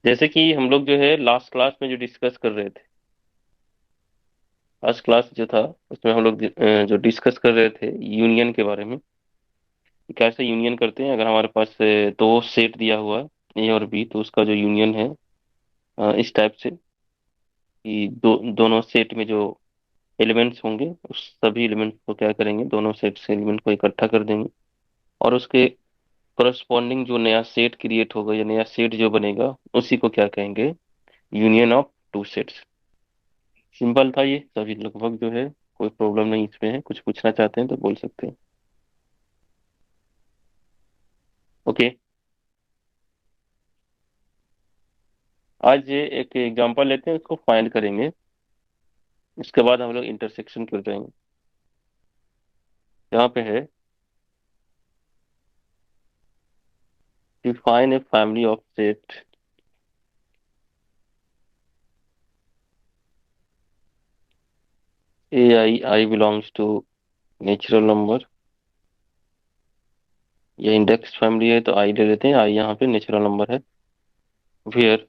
जैसे कि हम लोग जो है लास्ट क्लास में जो डिस्कस कर रहे थे, लास्ट क्लास जो था उसमें हम लोग जो डिस्कस कर रहे थे यूनियन के बारे में कि कैसे यूनियन करते हैं। अगर हमारे पास दो सेट दिया हुआ है ए और बी, तो उसका जो यूनियन है इस टाइप से कि दोनों सेट में जो एलिमेंट्स होंगे उस सभी एलिमेंट्स को क्या करेंगे, दोनों सेट से एलिमेंट को इकट्ठा कर देंगे और उसके करस्पॉन्डिंग जो नया सेट क्रिएट होगा या नया सेट जो बनेगा उसी को क्या कहेंगे, union of two sets. Simple था ये सभी लगभग जो है, कोई प्रॉब्लम नहीं इसमें है। कुछ पूछना चाहते हैं तो बोल सकते हैं। ओके, आज ये एक एग्जांपल लेते हैं, उसको फाइंड करेंगे। इसके बाद हम लोग इंटरसेक्शन कर जाएंगे। यहाँ पे है define a family of set A I, I belongs to natural number. ये इंडेक्स फैमिली है तो आई ले लेते हैं, आई यहाँ पे नेचुरल नंबर है। फिर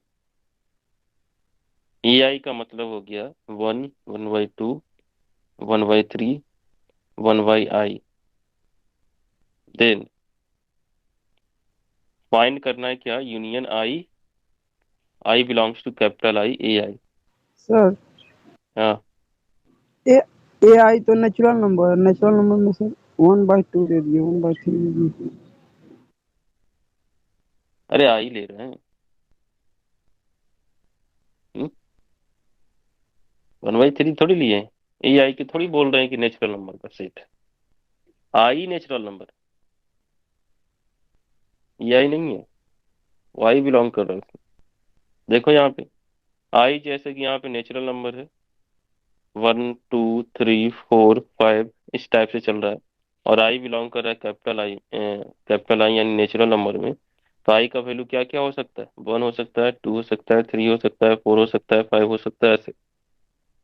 ए आई का मतलब हो गया one, one by two, one by three, one by I. Then find करना है क्या, union I, I belongs to capital I A I. Sir, हाँ, ए ए आई तो नेचुरल नंबर है। नेचुरल नंबर में सर 1/2 दे दिए, 1/3 दे दिए। अरे आई ले रहे हैं। वन बाई थ्री थोड़ी लिए हैं, ए आई की थोड़ी बोल रहे हैं कि नेचुरल नंबर का सेट है। आई नेचुरल नंबर, ए आई नहीं है, वो आई बिलोंग कर रहा है। देखो यहाँ पे आई जैसे कि यहाँ पे नेचुरल नंबर है, one two three four five इस टाइप से चल रहा है। और आई बिलोंग कर रहा है कैपिटल आई यानी नेचुरल नंबर में। तो आई का वैल्यू क्या क्या हो सकता है, वन हो सकता है, टू हो सकता है, थ्री हो सकता है, फोर हो सकता है, फाइव हो सकता है, ऐसे।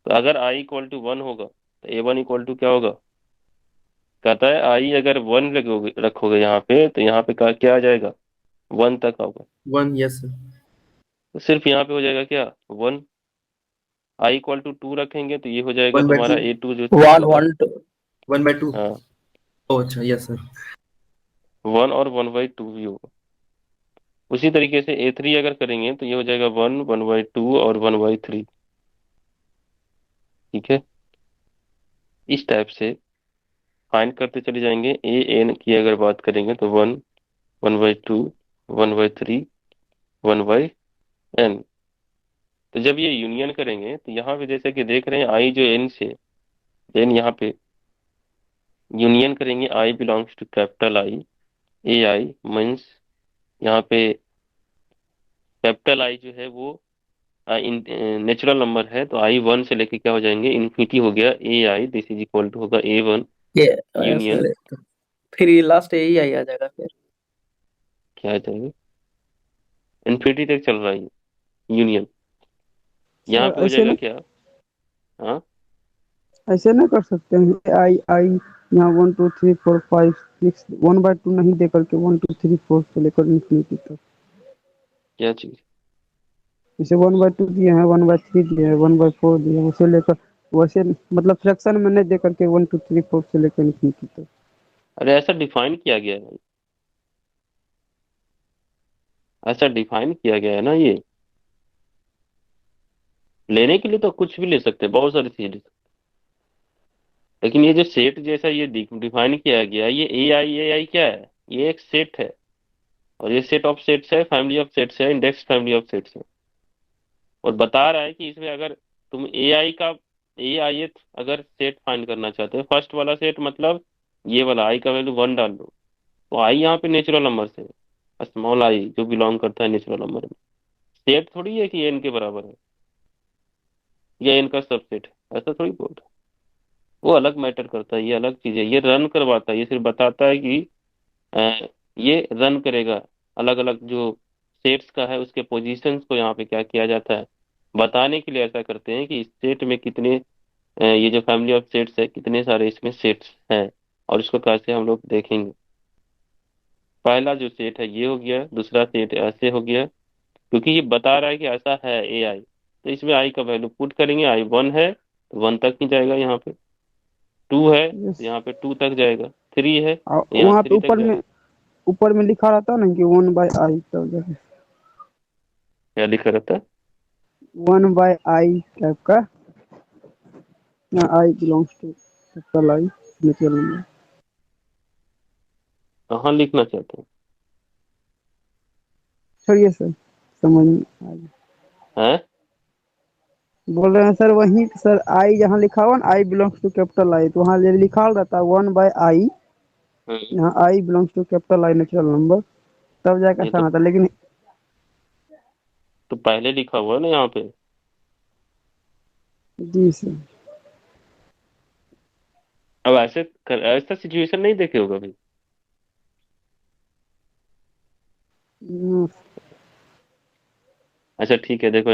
तो अगर आई इक्वल टू वन होगा तो ए वन इक्वल टू क्या होगा, कहता है आई अगर वन रखोगे रखोगे यहाँ पे तो यहाँ पे क्या आ जाएगा, वन तक होगा। One, yes sir. तो सिर्फ यहाँ पे हो जाएगा क्या, one. I equal to two रखेंगे तो ये हो जाएगा वन बाय तुम्हारा टू। ए टू जो वन होगा। One two. 1/2। हाँ, ओ अच्छा, यस सर। वन और वन बाई टू भी होगा। उसी तरीके से ए थ्री अगर करेंगे तो ये हो जाएगा वन, वन बाई टू और वन बाई थ्री। ठीक है, इस टाइप से फाइंड करते चले जाएंगे। ए एन की अगर बात करेंगे तो one, one by two, one by three, one by N. तो जब ये यूनियन करेंगे तो यहाँ पे जैसे कि देख रहे हैं आई जो एन से, एन यहाँ पे यूनियन करेंगे, I belongs to capital I A I means यहाँ पे कैपिटल आई जो है वो नेचुरल नंबर है। तो आई वन से लेके क्या हो जाएंगे, इन्फिनिटी हो गया ए I, this is equal to होगा ए वन ये यूनियन। सर, तो फिर ये लास्ट यही आई आ जाएगा फिर। क्या आ जाएगा, इन्फिनिटी तक चल रहा है यूनियन। यहाँ सर पे हो ऐसे जाएगा नहीं, क्या, हाँ। ऐसे नहीं कर सकते हैं। आई आई यहाँ 1 2 3 4 5 6 1/2 नहीं दे करके 1 2 3 4 से लेकर इंफिनिटी तक। क्या चीज, जैसे 1/2 दिए हैं, 1/3 दिए हैं, 1/4 दिए हैं, उसे लेकर वैसे मतलब फ्रैक्शन में नहीं दे करके 1 2 3 4 से लेकर इंफिनिटी तक। अरे ऐसा डिफाइन किया गया है भाई, ऐसा डिफाइन किया गया है ना ये। लेने के लिए तो कुछ भी ले सकते हैं, बहुत सारी चीजें। लेकिन ये जो सेट जैसा ये डिफाइन किया गया है, ये ए आई क्या है, ये एक सेट है। और ये सेट ऑफ सेट्स है, फैमिली ऑफ सेट्स है, इंडेक्स फैमिली ऑफ सेट्स है। और बता रहा है कि इसमें अगर तुम ए आई का ए आई अगर सेट फाइंड करना चाहते हो, फर्स्ट वाला सेट मतलब ये वाला आई का वैल्यू वन डाल दो, तो आई यहाँ पे नेचुरल नंबर से, स्मॉल आई जो बिलोंग करता है नेचुरल नंबर में। सेट थोड़ी है कि एन के बराबर है या एन का सबसेट है, ऐसा थोड़ी बोल रहा है। वो अलग मैटर करता है, ये अलग चीज है। ये रन करवाता है, ये सिर्फ बताता है कि अ, ये रन करेगा। अलग अलग जो सेट्स का है उसके पोजीशंस को यहाँ पे क्या किया जाता है, बताने के लिए ऐसा करते हैं कि इस सेट में कितने ये जो फैमिली ऑफ सेट्स है कितने सारे इसमें सेट्स हैं। और इसको कैसे हम लोग देखेंगे, पहला जो सेट है ये हो गया, दूसरा सेट ऐसे हो गया, क्योंकि ये बता रहा है कि ऐसा है ए आई, तो इसमें आई का वैल्यू पुट करेंगे। आई 1 है तो 1 तक ही जाएगा, यहाँ पे 2 है तो यस। यहाँ पे 2 तक जाएगा, 3 है और तो यहाँ वहाँ पे 3 तक जाएगा। ऊपर में लिखा रहता है ना कि 1/i, तब जाके क्या लिखा रहता है? 1/i टाइप का, या I belongs to capital I natural number. कहाँ लिखना चाहते हैं? छोड़िए सर, समझ में आ गया। हैं? बोल रहे हैं सर, वहीं सर आई जहाँ लिखा हुआ ना, I belongs to capital I, तो वहाँ लिखा रहता है 1/i, हम्म, यहाँ I belongs to capital I natural number, तब जाके ये आसान आता है। लेकिन तो पहले लिखा हुआ है ना यहाँ पे। जी सर। अब ऐसा सिचुएशन नहीं देखे होगा भाई। हम्म, अच्छा ठीक है, देखो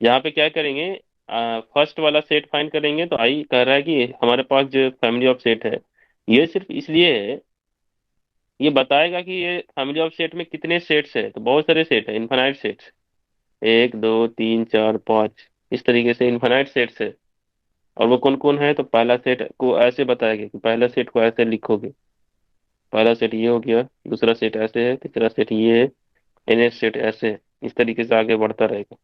यहाँ पे क्या करेंगे, फर्स्ट वाला सेट फाइंड करेंगे। तो आई कह रहा है कि हमारे पास जो फैमिली ऑफ सेट है, ये सिर्फ इसलिए है, ये बताएगा कि ये फैमिली ऑफ सेट में कितने सेट्स है। तो बहुत सारे सेट है, इनफाइनाइट सेट्स, 1 2 3 4 5, इस तरीके से इनफाइनाइट सेट्स है। और वो कौन कौन है, तो पहला सेट को ऐसे बताएगा कि पहला सेट को ऐसे लिखोगे, पहला सेट ये हो गया, दूसरा सेट ऐसे है, तीसरा सेट ये है, एनएस सेट ऐसे है। इस तरीके से आगे बढ़ता रहेगा।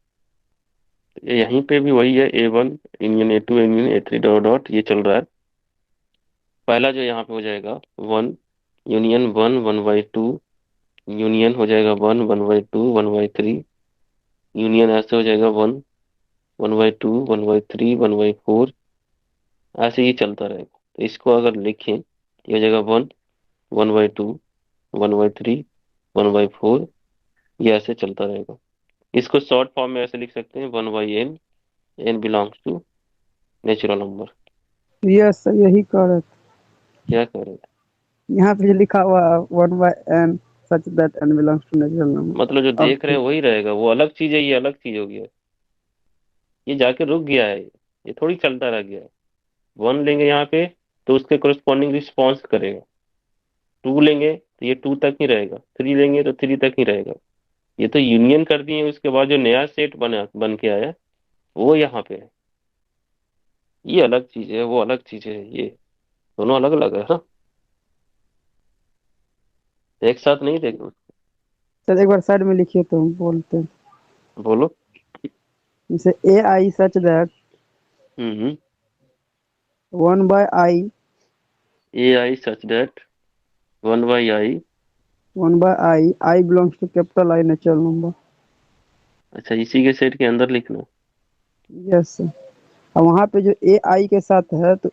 तो यहीं पे भी वही है, A1 union A2 union A3 dot dot ये चल रहा है। पहला जो यहाँ पे हो जाएगा 1 यूनियन 1 1/2, यूनियन हो जाएगा 1 1/2 1/3, यूनियन ऐसे हो जाएगा 1 1/2 1/3 1/4, ऐसे ही चलता रहेगा। तो इसको अगर लिखें, ये हो जाएगा 1 1/2 1/3 1/4, ये ऐसे चलता रहेगा। इसको शॉर्ट फॉर्म में ऐसे लिख सकते हैं, 1/n, n belongs to natural number. Yes sir, यही कह रहे थे। क्या करें? यहाँ पे जो लिखा हुआ 1/n such that n belongs to natural मतलब जो नंबर, अब देख रहे हैं वही रहेगा, वो अलग चीज है, ये अलग चीज हो गया। ये जाके रुक गया है, ये थोड़ी चलता रह गया है। 1 लेंगे यहाँ पे तो उसके कोरिस्पॉन्डिंग रिस्पॉन्स करेगा। 2 लेंगे तो ये 2 तक ही रहेगा, 3 लेंगे तो 3 तक ही रहेगा। ये तो यूनियन कर दिए, उसके बाद जो नया सेट बन के आया वो यहाँ पे है। ये अलग चीज है, वो अलग चीज है, ये दोनों अलग अलग है। हाँ, एक साथ नहीं देखे। सर एक बार साइड में लिखिए तो हम बोलते हैं। बोलो। जैसे A I such that hmm. 1/i, AI such that 1/i। 1/i, I belongs to capital I natural number। अच्छा, इसी के सेट के अंदर लिखना। Yes sir. और वहाँ पे जो ए आई के साथ है, तो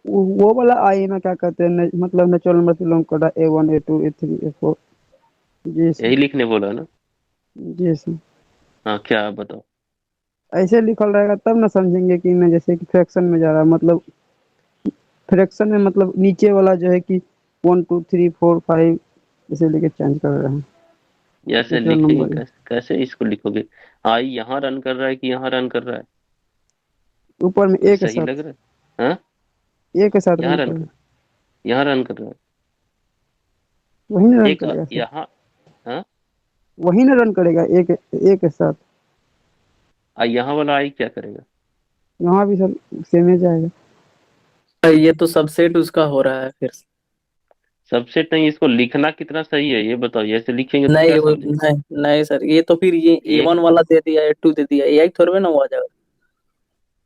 वो वाला आई ना, क्या कहते हैं, मतलब नेचुरल नंबर बिलोंग कर रहा है A1 A2 A3 A4। जी सर। यही लिखने बोला ना? जी सर। हाँ, क्या आप बताओ। ऐसे लिखल रहेगा तब ना समझेंगे कि ना, जैसे कि फ्रैक्शन में जा रहा है, मतलब फ्रैक्शन में मतलब नीचे वाला जो है कि 1 2 3 4 5 इसे लेके चेंज कर रहे हैं ये ऐसे नेचुरल लिखेंगे नंबर। कैसे, कैसे इसको लिखोगे? आई यहाँ रन कर रहा है कि यहाँ रन कर रहा है? ऊपर में ये ए के सही लग साथ, रहा है? हाँ, ए के साथ यहाँ रन रन करें, कर, यहाँ रन कर रहा है। वही ना रन एक करेगा सर, यहाँ। हाँ, वही ना रन करेगा ए के साथ। यहाँ वाला आई क्या करेगा? यहाँ भी सर सेम ही जाएगा। ये तो सबसेट उसका हो रहा है फिर। सबसे नहीं, इसको लिखना कितना सही है ये बताओ। ये ऐसे लिखेंगे तो क्या नहीं समझेंगे? नहीं नहीं सर, ये तो फिर ये एक A1 वाला दे दिया, A2 दे दिया, AI थोड़े ना हुआ जाएगा।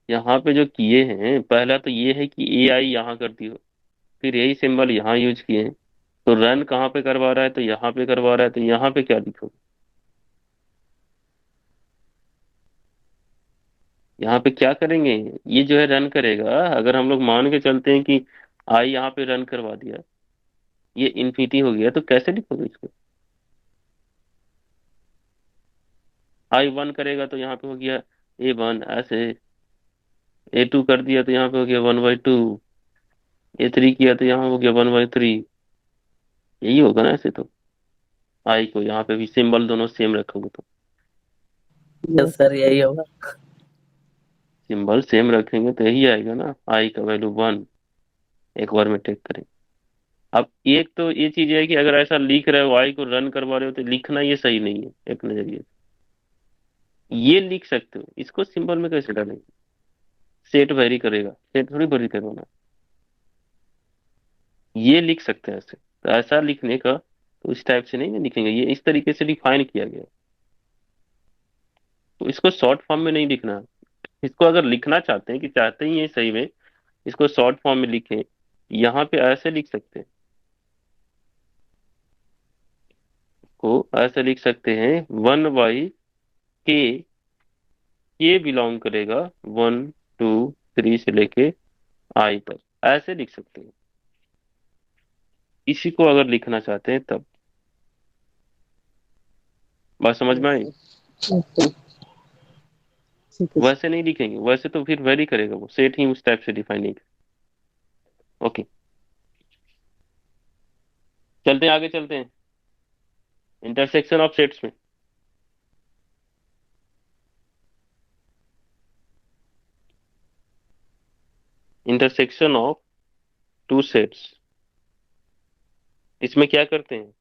यहाँ पे जो किए हैं, पहला तो ये है कि AI यहाँ कर दियो, फिर यही सिंबल यहाँ यूज किए हैं। तो रन कहाँ पे करवा रहा है, तो यहाँ पे करवा रहा है, तो यहाँ पे क्या लिखोगे? यहाँ पे क्या करेंगे? ये जो है रन करेगा। अगर हम लोग मान के चलते हैं कि आई यहाँ पे रन करवा दिया, ये इन्फिनिटी हो गया, तो कैसे लिखोगे इसको? I 1 करेगा तो यहाँ पे हो गया A1 ऐसे, A2 कर दिया तो यहाँ पे हो गया 1/2, A3 किया तो यहाँ हो गया 1/3। यही होगा ना ऐसे तो। आई को यहाँ पे भी सिंबल दोनों सेम रखोगे तो, यस यस। सर, यही होगा। सिंबल सेम रखेंगे तो यही आएगा ना, आई का वैल्यू 1। एक बार में टेक करें, अब एक तो ये चीज है कि अगर ऐसा लिख रहे हो, वाई को रन करवा रहे हो, तो लिखना ये सही नहीं है एक नजरिए से। ये लिख सकते हो, इसको सिंबल में कैसे डालेंगे? सेट वेरी करेगा, सेट थोड़ी वेरी करवाना। ये लिख सकते हैं ऐसे, तो ऐसा लिखने का तो इस टाइप से नहीं ना लिखेंगे, ये इस तरीके से डिफाइन किया गया है। तो इसको शॉर्ट फॉर्म में नहीं लिखना। इसको अगर लिखना चाहते हैं कि चाहते ही है सही में इसको शॉर्ट फॉर्म में लिखें, यहाँ पे ऐसे लिख सकते हैं, को ऐसे लिख सकते हैं, 1/k। के बिलोंग करेगा 1 2 3 से लेके आई तक, ऐसे लिख सकते हैं। इसी को अगर लिखना चाहते हैं तब। बात समझ में आई? ओके, ठीक है वैसे नहीं लिखेंगे, वैसे तो फिर वेरी करेगा, वो सेट ही उस टाइप से डिफाइन नहीं करेगा। ओके, चलते हैं आगे, चलते हैं इंटरसेक्शन ऑफ सेट्स में। इंटरसेक्शन ऑफ टू सेट्स, इसमें क्या करते हैं?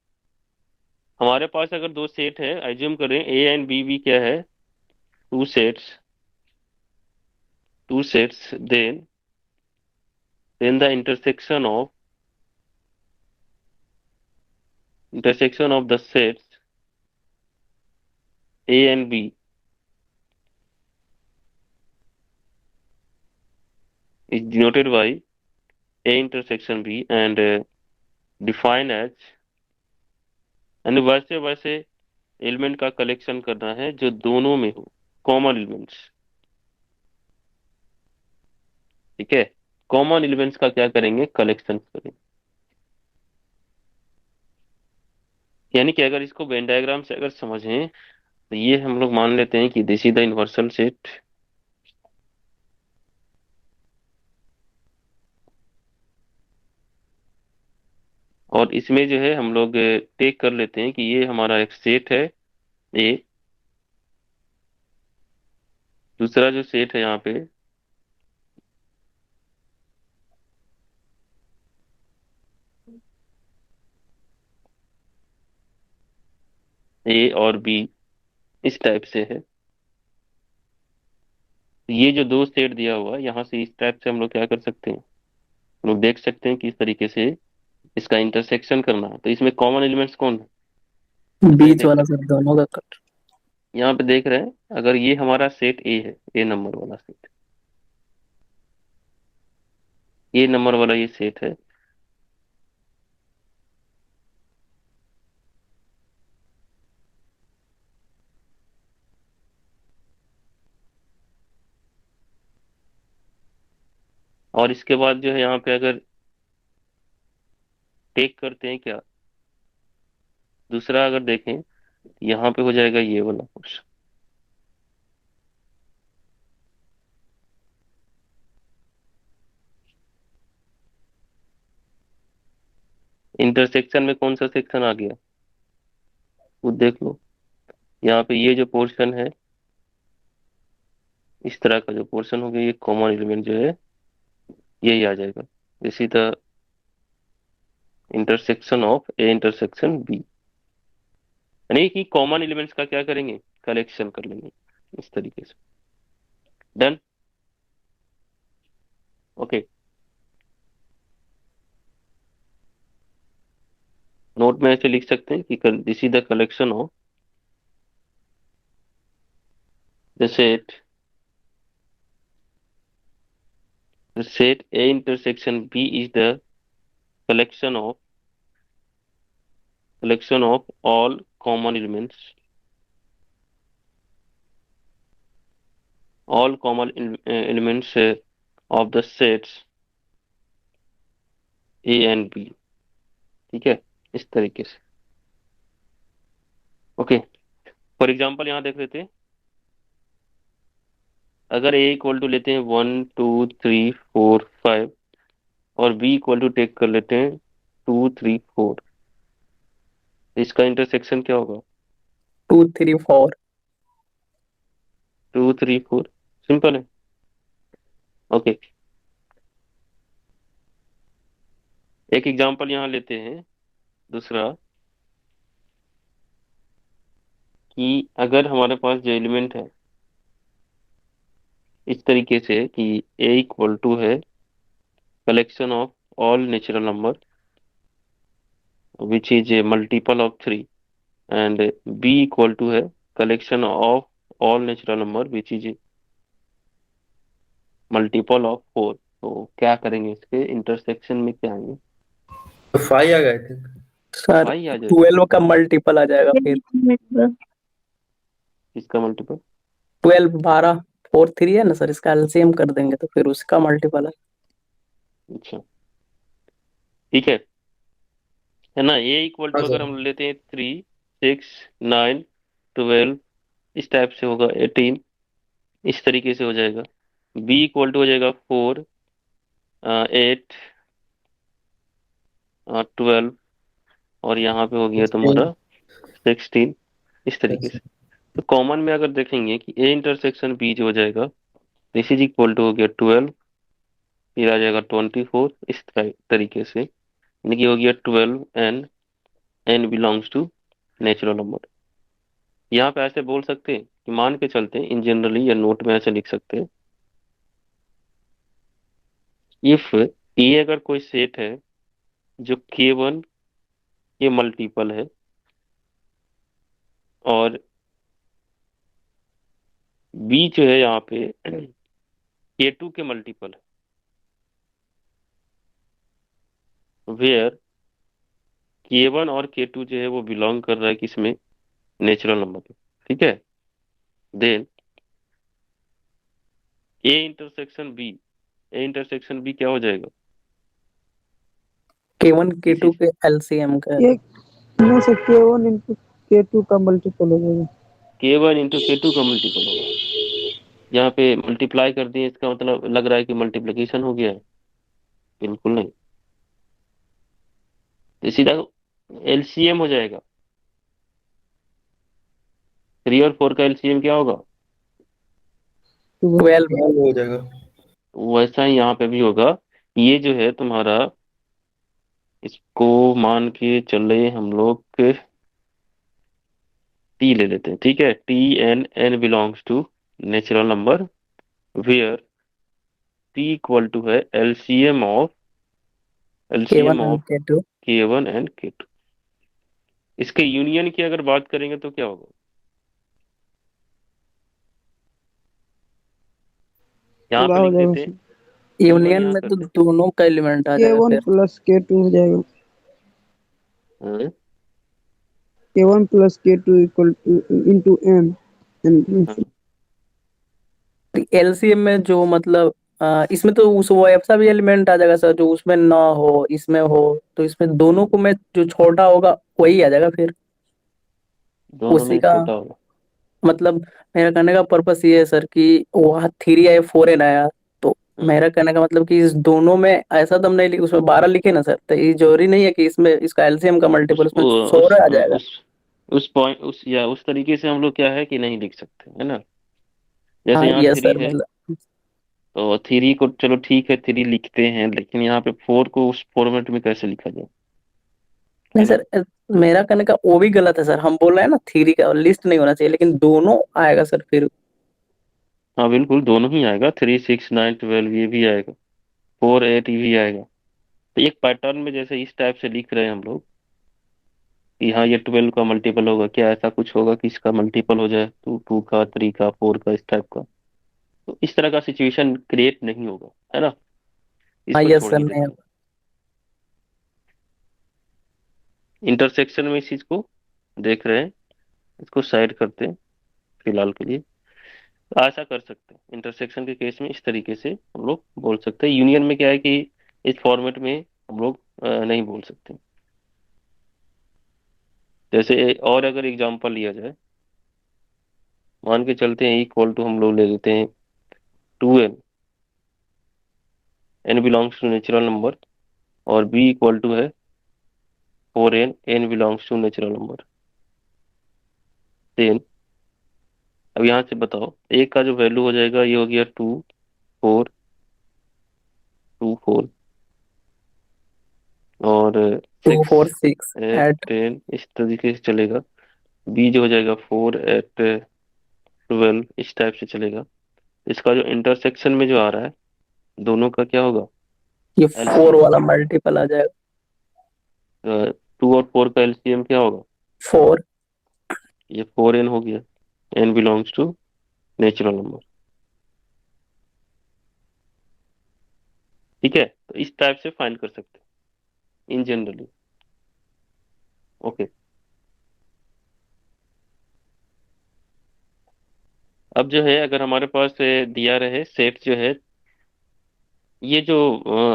हमारे पास अगर दो सेट है, एज्यूम करें ए एंड बी, भी क्या है, two sets, then the intersection of the sets A and B is denoted by A intersection B and defined as, यानी वैसे वैसे एलिमेंट का कलेक्शन करना है जो दोनों में हो, कॉमन एलिमेंट्स। ठीक है, कॉमन एलिमेंट्स का क्या करेंगे, कलेक्शन करेंगे। यानी कि अगर इसको वेन डायग्राम से अगर समझें, तो ये हम लोग मान लेते हैं कि this is the universal set, और इसमें जो है हम लोग टेक कर लेते हैं कि ये हमारा एक सेट है ए। दूसरा जो सेट है यहाँ पे, ए और बी, इस टाइप से है। ये जो दो सेट दिया हुआ है यहाँ से, इस टाइप से हम लोग क्या कर सकते हैं, हम लोग देख सकते हैं कि इस तरीके से इसका इंटरसेक्शन करना है। तो इसमें कॉमन एलिमेंट्स कौन है, ये बीच देख वाला सकते सब दोनों का कट। हैं। यहाँ पे देख रहे हैं, अगर ये हमारा सेट ए है, ए नंबर वाला सेट, ये नंबर वाला ये सेट है, और इसके बाद जो है यहाँ पे अगर टेक करते हैं क्या, दूसरा अगर देखें, यहाँ पे हो जाएगा ये वाला पोर्शन। इंटरसेक्शन में कौन सा सेक्शन आ गया, वो देख लो। यहाँ पे ये जो पोर्शन है, इस तरह का जो पोर्शन हो गया, ये कॉमन एलिमेंट जो है यही आ जाएगा। इसी the intersection of A intersection B, यानी कि कॉमन एलिमेंट्स का क्या करेंगे, कलेक्शन कर लेंगे इस तरीके से। डन। ओके, नोट में ऐसे लिख सकते हैं कि this is the collection of the set A intersection B is the collection of all common elements, elements of the sets A and B। ठीक है, इस तरीके से। ओके, फॉर एग्जांपल यहाँ देख लेते हैं, अगर A इक्वल टू लेते हैं 1 2 3 4 5, और B इक्वल टू टेक कर लेते हैं 2 3 4, इसका इंटरसेक्शन क्या होगा, 2 3 4। 2 3 4, सिंपल है। ओके, एक एग्जांपल यहाँ लेते हैं, दूसरा, कि अगर हमारे पास जो एलिमेंट है इस तरीके से कि ए इक्वल टू है collection of all natural number which is a multiple of 3, and B equal to है collection of all natural number which is multiple of 4। तो क्या करेंगे, इसके इंटरसेक्शन में क्या आएंगे? तो 5 आ गए थे। सर फाइव आ जाएगा। 12 का मल्टीपल आ जाएगा फिर। इसका मल्टीपल 12 12 4 3 है ना सर, इसका एलसीएम कर देंगे तो फिर उसका मल्टीपल है। अच्छा, ठीक है ना। ए इक्वल हाँ टू अगर सर। हम लेते हैं 3, 6, 9, 12, इस टाइप से होगा 18, इस तरीके से हो जाएगा। बी इक्वल टू हो जाएगा 4, 8, 12, और यहाँ पे हो गया 16। तुम्हारा 16, इस तरीके अच्छा। से। तो कॉमन में अगर देखेंगे कि ए इंटरसेक्शन बी जो हो जाएगा, दिस इज इक्वल टू हो गया 12, फिर आ जाएगा 24, इस तरीके से, यानी कि हो गया 12 N, N belongs to natural number. यहाँ पे ऐसे बोल सकते हैं कि मान के चलते हैं इन जनरली, या नोट में ऐसे लिख सकते हैं, इफ ए अगर कोई सेट है जो K1 के मल्टीपल है, और बी जो है यहाँ पे K2 के मल्टीपल है, वेयर K1 और K2 जो है वो बिलोंग कर रहा है किसमें, नेचुरल नंबर में, ठीक है। Then A intersection B, A intersection B क्या हो जाएगा? K1 दिस K2 इज के एलसीएम का। ये में से K1 into K2 का मल्टीपल हो जाएगा। K1 इंटू K2 का मल्टीपल होगा। यहाँ पे मल्टीप्लाई कर दिए, इसका मतलब लग रहा है कि मल्टीप्लिकेशन हो गया है। बिल्कुल नहीं, तो सीधा एलसीएम हो जाएगा। 3 और 4 का एलसीएम क्या होगा? 12। 12। 12 हो जाएगा। वैसा ही यहाँ पे भी होगा। ये जो है तुम्हारा, इसको मान के चले हम लोग, टी ले लेते हैं, ठीक है। T N, N belongs to natural number, where T equal to है LCM of, K1 LCM and of K2। K1 and K2। इसके यूनियन की अगर बात करेंगे तो क्या होगा? यहाँ पूरा पे हो लिख जाएगा देते हैं, उसमें। T1 यूनियन यहाँ में तो करते हैं। दोनों का एलिमेंट आ जाएगा K1 फिर। प्लस K2 हो जाएगा। हाँ, K1 plus K2 equal to into M and हाँ, एलसीएम में जो मतलब इसमें तो उस वो ऐसा भी एलिमेंट आ जाएगा सर जो उसमें ना हो इसमें हो, तो इसमें दोनों को में जो छोटा होगा वही आ जाएगा फिर। दोनों उसी में का छोटा होगा। मतलब मेरा कहने का पर्पस ये है सर कि वहाँ 3 आया 4 आया, तो हाँ, मेरा कहने का मतलब कि इस दोनों में ऐसा तो हम नहीं लिखे, उसमें 12 लिखे ना सर, तो ये जरूरी नहीं है कि इसमें इसका एलसीएम का मल्टीपल उस उसमें उस 16 आ जाएगा। उस उस पॉइंट, उस या उस तरीके से हम लोग क्या है कि नहीं लिख सकते, है ना। जैसे हाँ यहाँ यस 3 सर है, मतलब। तो 3 को चलो ठीक है 3 लिखते हैं, लेकिन यहाँ पे 4 को उस फॉर्मेट में कैसे लिखा जाए, है नहीं ना। सर मेरा कहने का वो भी गलत है सर, हम बोल रहे हैं ना 3 का लिस्ट नहीं होना चाहिए, लेकिन दोनों आएगा सर फिर। हाँ बिल्कुल, दोनों ही आएगा, 3, 6, 9, 12 ये भी आएगा, 4, 8 ये भी आएगा। तो एक पैटर्न में जैसे इस टाइप से लिख रहे हैं हम लोग कि हाँ ये 12 का मल्टीपल होगा, क्या ऐसा कुछ होगा कि इसका मल्टीपल हो जाए, 2 का, 3 का, 4 का, इस टाइप का। तो इस तरह का सिचुएशन क्रिएट नहीं होगा, है ना। हाँ इसको यस छोड़ सर ही नहीं। देते हैं, इंटरसेक्शन में इस चीज को देख रहे हैं, इसको साइड करते हैं फिलहाल के लिए। तो ऐसा कर सकते हैं इंटरसेक्शन के केस में, इस तरीके से हम लोग बोल सकते हैं। यूनियन में क्या है कि इस फॉर्मेट में हम लोग नहीं बोल सकते। जैसे और अगर एग्जांपल लिया जाए, मान के चलते हैं इक्वल टू हम लोग ले लेते हैं 2n, n belongs to natural number, और b इक्वल टू है 4n, n belongs to natural number. Then अब यहाँ से बताओ a का जो वैल्यू हो जाएगा ये हो गया 2, 4, 2, 4, और 2 6 4 6 8 एट 10 इस तरीके से चलेगा। बी जो हो जाएगा 4 8 12 इस टाइप से चलेगा। इसका जो इंटरसेक्शन में जो आ रहा है दोनों का क्या होगा? ये एलसी 4 वाला मल्टीपल आ जाएगा। 2 और 4 का एलसीएम क्या होगा? 4। ये 4n हो गया। n belongs to natural number. ठीक है, तो इस टाइप से फाइंड कर सकते हैं इन जनरली। ओके। अब जो है अगर हमारे पास दिया रहे सेट जो है, ये जो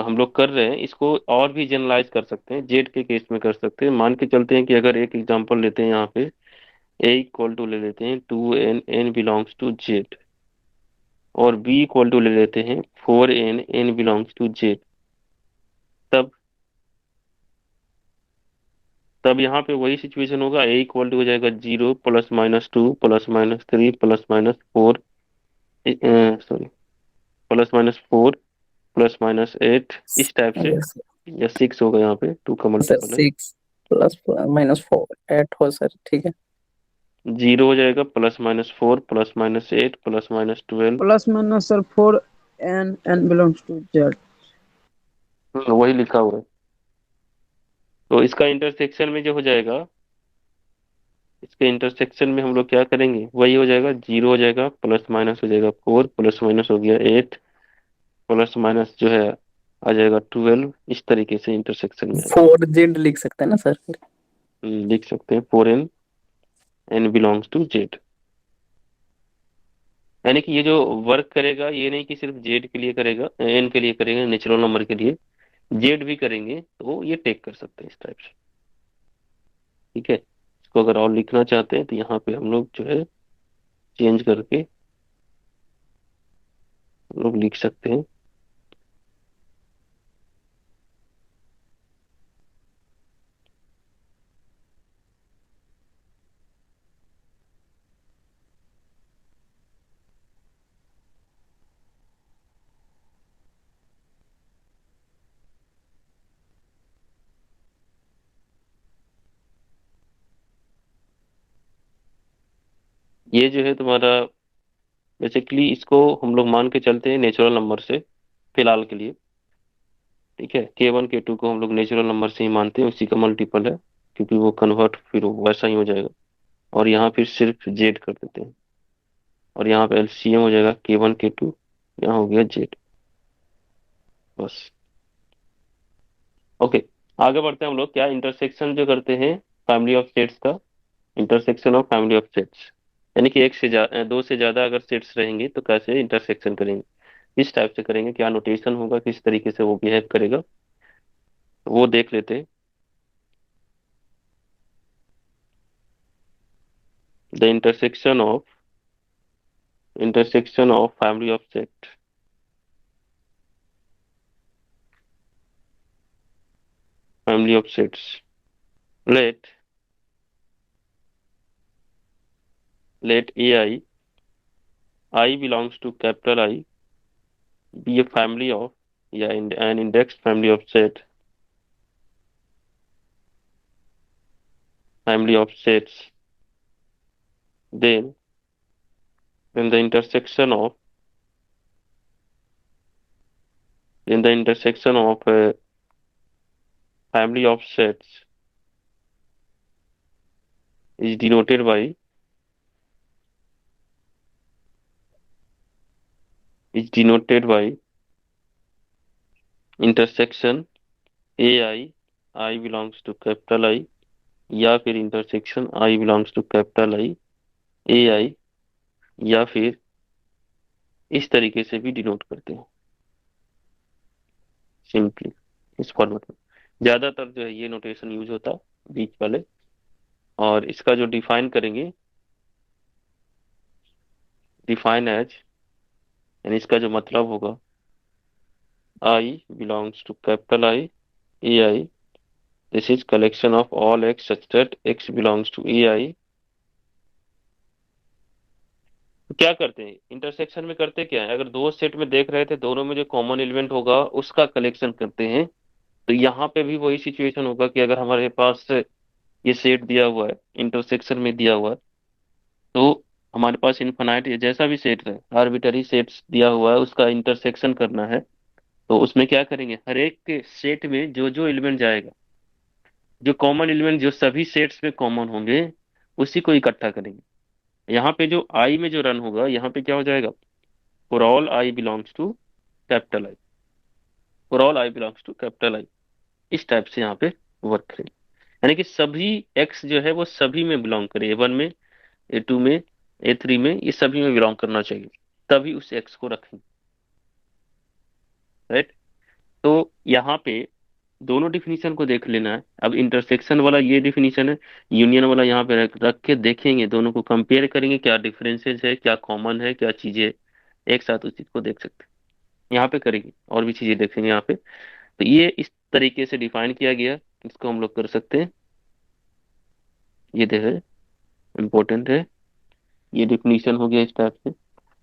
हम लोग कर रहे हैं इसको और भी जनरलाइज कर सकते हैं, जेड के केस में कर सकते हैं। मान के चलते हैं कि अगर एक एग्जांपल लेते हैं यहाँ पे, ए इक्वल टू ले लेते हैं 2n, n belongs to Z. और बी इक्वल टू ले लेते हैं 4n, n belongs to Z. तब तब यहाँ पे वही सिचुएशन होगा, ए इक्वल टू हो जाएगा 0 ± 2 ± 3 ± 4, सॉरी, +-4 +-8 इस टाइप से। यस या 6 होगा, यहाँ पे 2 का सर, मल्टीपल है। 6 +-4 8 हो सर, ठीक है। 0 हो जाएगा +-4 +-8 +-12। Plus minus sir 4 n belongs to Z. वही लिखा हुआ है। तो इसका इंटरसेक्शन में जो हो जाएगा, इसके इंटरसेक्शन में हम लोग क्या करेंगे, वही हो जाएगा। 0 हो जाएगा, प्लस माइनस हो जाएगा 4, प्लस माइनस हो गया 8, प्लस माइनस जो है आ जाएगा 12। इस तरीके से इंटरसेक्शन में आएगा। 4 जेड लिख सकते हैं ना सर फिर? लिख सकते हैं 4n, n belongs to Z. यानी कि ये जो वर्क करेगा ये नहीं कि सिर्फ जेड के लिए करेगा, एन के लिए करेगा, नेचुरल नंबर के लिए जेड भी करेंगे तो ये टेक कर सकते हैं इस टाइप से। ठीक है, इसको अगर और लिखना चाहते हैं तो यहाँ पे हम लोग जो है चेंज करके हम लोग लिख सकते हैं। ये जो है तुम्हारा बेसिकली, इसको हम लोग मान के चलते हैं नेचुरल नंबर से फिलहाल के लिए। ठीक है, K1 K2 को हम लोग नेचुरल नंबर से ही मानते हैं, उसी का मल्टीपल है, क्योंकि वो कन्वर्ट फिर वैसा ही हो जाएगा। और यहाँ फिर सिर्फ जेड कर देते हैं, और यहाँ पे एलसीएम हो जाएगा K1 K2, यहाँ हो गया जेड। बस। ओके, आगे बढ़ते हैं हम लोग। क्या इंटरसेक्शन जो करते हैं फैमिली ऑफ सेट्स का, intersection of family of sets, यानी कि एक से दो से ज्यादा अगर सेट्स रहेंगे तो कैसे इंटरसेक्शन करेंगे, किस टाइप से करेंगे, क्या नोटेशन होगा, किस तरीके से वो बिहेव करेगा, वो देख लेते हैं। The intersection of family of set, family of sets. Let let I belongs to capital I be a family of, yeah, an indexed family of sets. Then when the intersection of a family of sets is denoted by intersection I belongs to capital I, या फिर intersection I belongs to capital I AI, या फिर इस तरीके से भी denote करते हैं सिंपली, इस फॉर्मेट में। ज्यादातर जो है ये नोटेशन यूज होता है बीच वाले। और इसका जो डिफाइन करेंगे, डिफाइन एज, यानी इसका जो मतलब होगा, I belongs to capital I, AI. This is collection of all x such that x belongs to AI. तो क्या करते हैं इंटरसेक्शन में, करते क्या है, अगर दो सेट में देख रहे थे दोनों में जो कॉमन एलिमेंट होगा उसका कलेक्शन करते हैं। तो यहाँ पे भी वही सिचुएशन होगा कि अगर हमारे पास ये सेट दिया हुआ है, इंटरसेक्शन में दिया हुआ है, तो हमारे पास इनफाइनाइट जैसा भी सेट है, आर्बिटरी सेट्स दिया हुआ है, उसका इंटरसेक्शन करना है। तो उसमें क्या करेंगे, हर एक के सेट में जो जो एलिमेंट जाएगा, जो कॉमन एलिमेंट जो सभी सेट्स में कॉमन होंगे, उसी को इकट्ठा करेंगे। यहाँ पे जो आई में जो रन होगा, यहाँ पे क्या हो जाएगा, for all I belongs to capital I, for all I belongs to capital I. इस टाइप से यहाँ पे वर्क करेंगे, यानी कि सभी एक्स जो है वो सभी में बिलोंग करे, ए 1 में, ए 2 में, ए 3 में, ये सभी में बिलोंग करना चाहिए, तभी उस एक्स को रखेंगे। राइट। तो यहाँ पे दोनों डिफिनीशन को देख लेना है। अब इंटरसेक्शन वाला ये डिफिनीशन है, यूनियन वाला यहाँ पे रख के देखेंगे, दोनों को कंपेयर करेंगे, क्या डिफरेंसेस है, क्या कॉमन है, क्या चीजें एक साथ उस चीज को देख सकते हैं। यहाँ पे करेंगे और भी चीजें देखेंगे यहाँ पे। तो ये इस तरीके से डिफाइन किया गया, इसको हम लोग कर सकते हैं। ये देखे, इम्पोर्टेंट है, ये डिफिनीशन हो गया इस टाइप से।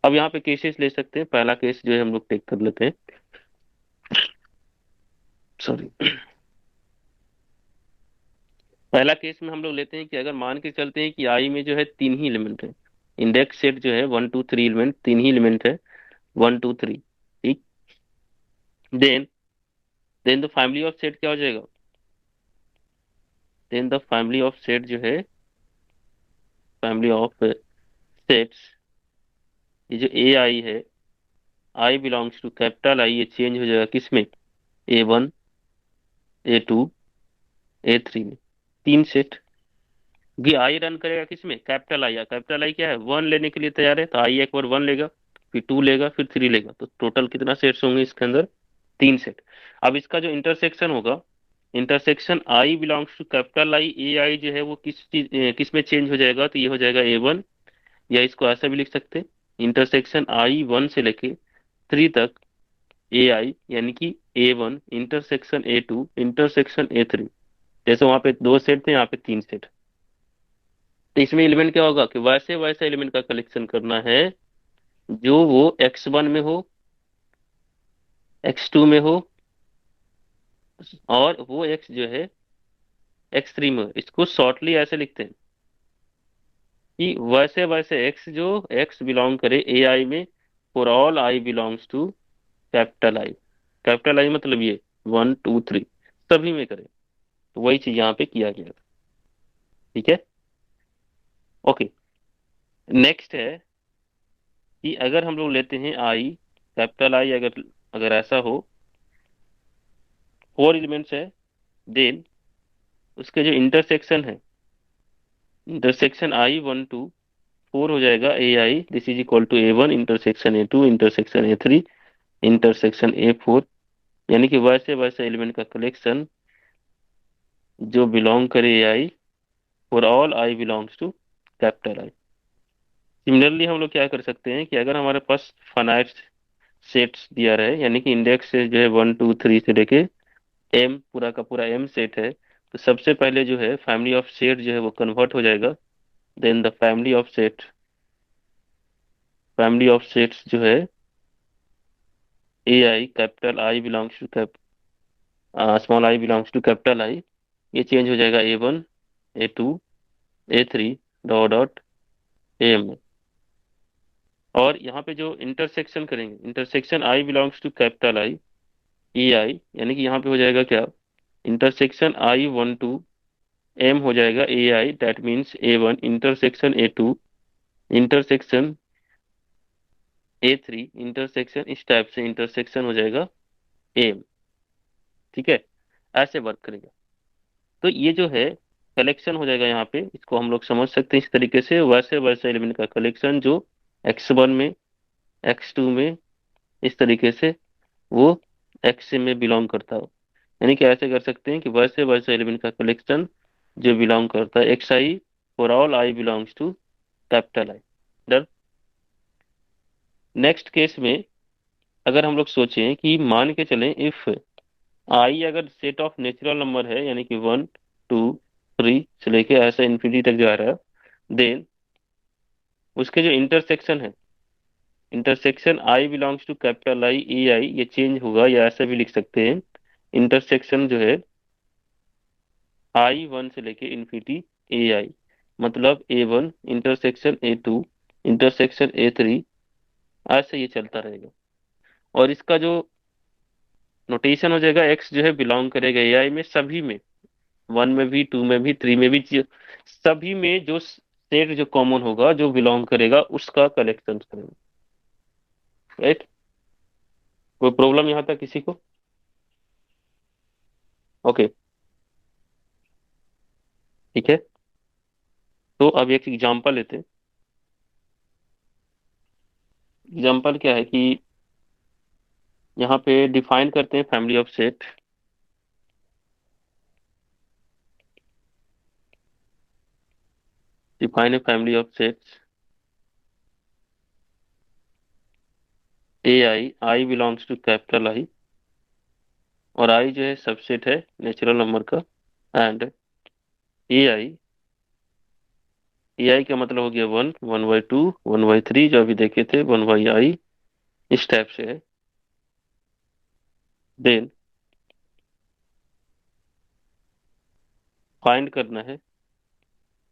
अब यहाँ पे केसेस ले सकते हैं। पहला केस जो है हम लोग टेक कर लेते हैं, सॉरी। पहला केस में हम लोग लेते हैं कि अगर मान के चलते हैं कि आई में जो है तीन ही एलिमेंट है, इंडेक्स सेट जो है 1 2 3 एलिमेंट, तीन ही एलिमेंट है, 1 2 3। ठीक। Then then the family of set क्या हो जाएगा, then the family of set जो है, फैमिली ऑफ सेट्स, ये जो ए आई है, I belongs to capital I, ये चेंज हो जाएगा किसमें, A 1, A 2, A 3 में। तीन सेट भी आई रन करेगा किसमें, कैपिटल आई। या कैपिटल आई क्या है, 1 लेने के लिए तैयार है, तो आई एक बार 1 लेगा, फिर 2 लेगा, फिर 3 लेगा, तो टोटल कितना सेट्स होंगे इसके अंदर, तीन सेट। अब इसका जो इंटरसेक्शन होगा, intersection I belongs to capital I, A I जो है वो किस में चेंज हो जाएगा, तो ये हो जाएगा A 1। या इसको ऐसा भी लिख सकते हैं, इंटरसेक्शन आई 1 से लेके 3 तक, ए आई यानी कि A 1 intersection A 2 intersection A 3। जैसे वहां पे दो सेट थे, यहाँ पे तीन सेट। तो इसमें एलिमेंट क्या होगा कि वैसे वैसे एलिमेंट का कलेक्शन करना है जो वो X 1 में हो, X 2 में हो, और वो X जो है X 3 में हो। इसको शॉर्टली ऐसे लिखते हैं कि वैसे वैसे X जो X बिलोंग करे ए आई में, for all I belongs to capital I. Capital I मतलब ये 1 2 3 सभी में करे। तो वही चीज यहाँ पे किया गया। ठीक है। ओके। नेक्स्ट है कि अगर हम लोग लेते हैं आई, कैपिटल आई, अगर अगर ऐसा हो, 4 एलिमेंट्स है, देन उसके जो इंटरसेक्शन है, इंटरसेक्शन I 1 2 4 हो जाएगा, A I this is equal to A 1 intersection A 2 intersection A 3 intersection A 4। यानी कि वैसे वैसे एलिमेंट का कलेक्शन जो बिलोंग करे A I, for all I belongs to capital I. Similarly हम लोग क्या कर सकते हैं कि अगर हमारे पास फाइनाइट सेट्स दिया रहे, यानी कि इंडेक्स से जो है 1 2 3 से लेके एम, पूरा का पूरा एम सेट है, तो सबसे पहले जो है फैमिली ऑफ सेट जो है वो कन्वर्ट हो जाएगा। Then the family of set, family of sets जो है A I capital I belongs to cap, small I belongs to capital I, ये चेंज हो जाएगा A 1 A 2 A 3 dot dot M. और यहाँ पे जो इंटरसेक्शन करेंगे, intersection I belongs to capital I A I, यानी कि यहाँ पे हो जाएगा क्या, इंटरसेक्शन I 1 2 एम हो जाएगा A I, that means A 1 intersection A 2 intersection A 3 intersection, इस टाइप से इंटरसेक्शन हो जाएगा एम। ठीक है, ऐसे वर्क करेगा। तो ये जो है कलेक्शन हो जाएगा यहाँ पे, इसको हम लोग समझ सकते हैं इस तरीके से, वैसे वैसे एलिमेंट का कलेक्शन जो X 1 में, X 2 में, इस तरीके से वो X में बिलोंग करता हो। यानी कि ऐसे कर सकते हैं कि वैसे वैसे एलिमेंट का कलेक्शन जो बिलोंग करता है X I, for all I belongs to capital I. Done. Next case में अगर हम लोग सोचें कि मान के चलें इफ आई अगर सेट ऑफ नेचुरल नंबर है, यानी कि 1 2 3 से लेके ऐसा इन्फिनिटी तक जा रहा है, देन उसके जो इंटरसेक्शन है, intersection I belongs to capital I A I, ये चेंज होगा, या ऐसा भी लिख सकते हैं इंटरसेक्शन जो है I1 से लेके इन्फिनिटी AI, मतलब A1 intersection A2 intersection A3, ऐसे ये चलता रहेगा। और इसका जो नोटेशन हो जाएगा, एक्स जो है बिलोंग करेगा AI में, सभी में, 1 में भी, 2 में भी, 3 में भी, सभी में जो सेट जो कॉमन होगा जो बिलोंग करेगा उसका कलेक्शन करेंगे। राइट? कोई प्रॉब्लम यहाँ तक किसी को? ओके, ठीक है। तो अब एक एग्जांपल लेते हैं। एग्जांपल क्या है कि यहाँ पे डिफाइन करते हैं family of set. Define a family of sets I belongs to capital I, और आई जो है सबसेट है नेचुरल नंबर का, एंड ए आई का मतलब हो गया 1, 1/2, 1/3, जो अभी देखे थे 1/i, इस टाइप से है। देन फाइंड करना है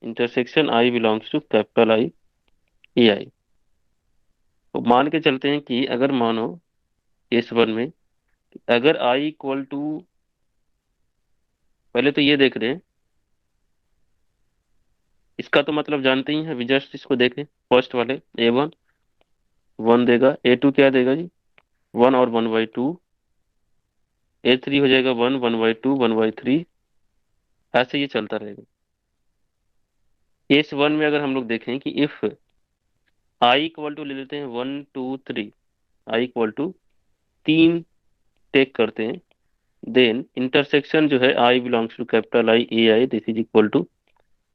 intersection I belongs to capital I AI। तो मान के चलते हैं कि अगर मानो केस वन में, अगर आई इक्वल टू, पहले तो ये देख रहे हैं, इसका तो मतलब जानते ही हैं, अभी जस्ट इसको देखें। फर्स्ट वाले A1 1 देगा, A2 क्या देगा जी, 1 और 1/2, A3 हो जाएगा 1, 1/2, 1/3, ऐसे ये चलता रहेगा। केस वन में अगर हम लोग देखें कि इफ आई इक्वल टू ले लेते हैं 1 2 3, आई इक्वल टू 3 टेक करते हैं, देन इंटरसेक्शन जो है I belongs to capital I AI, this is equal to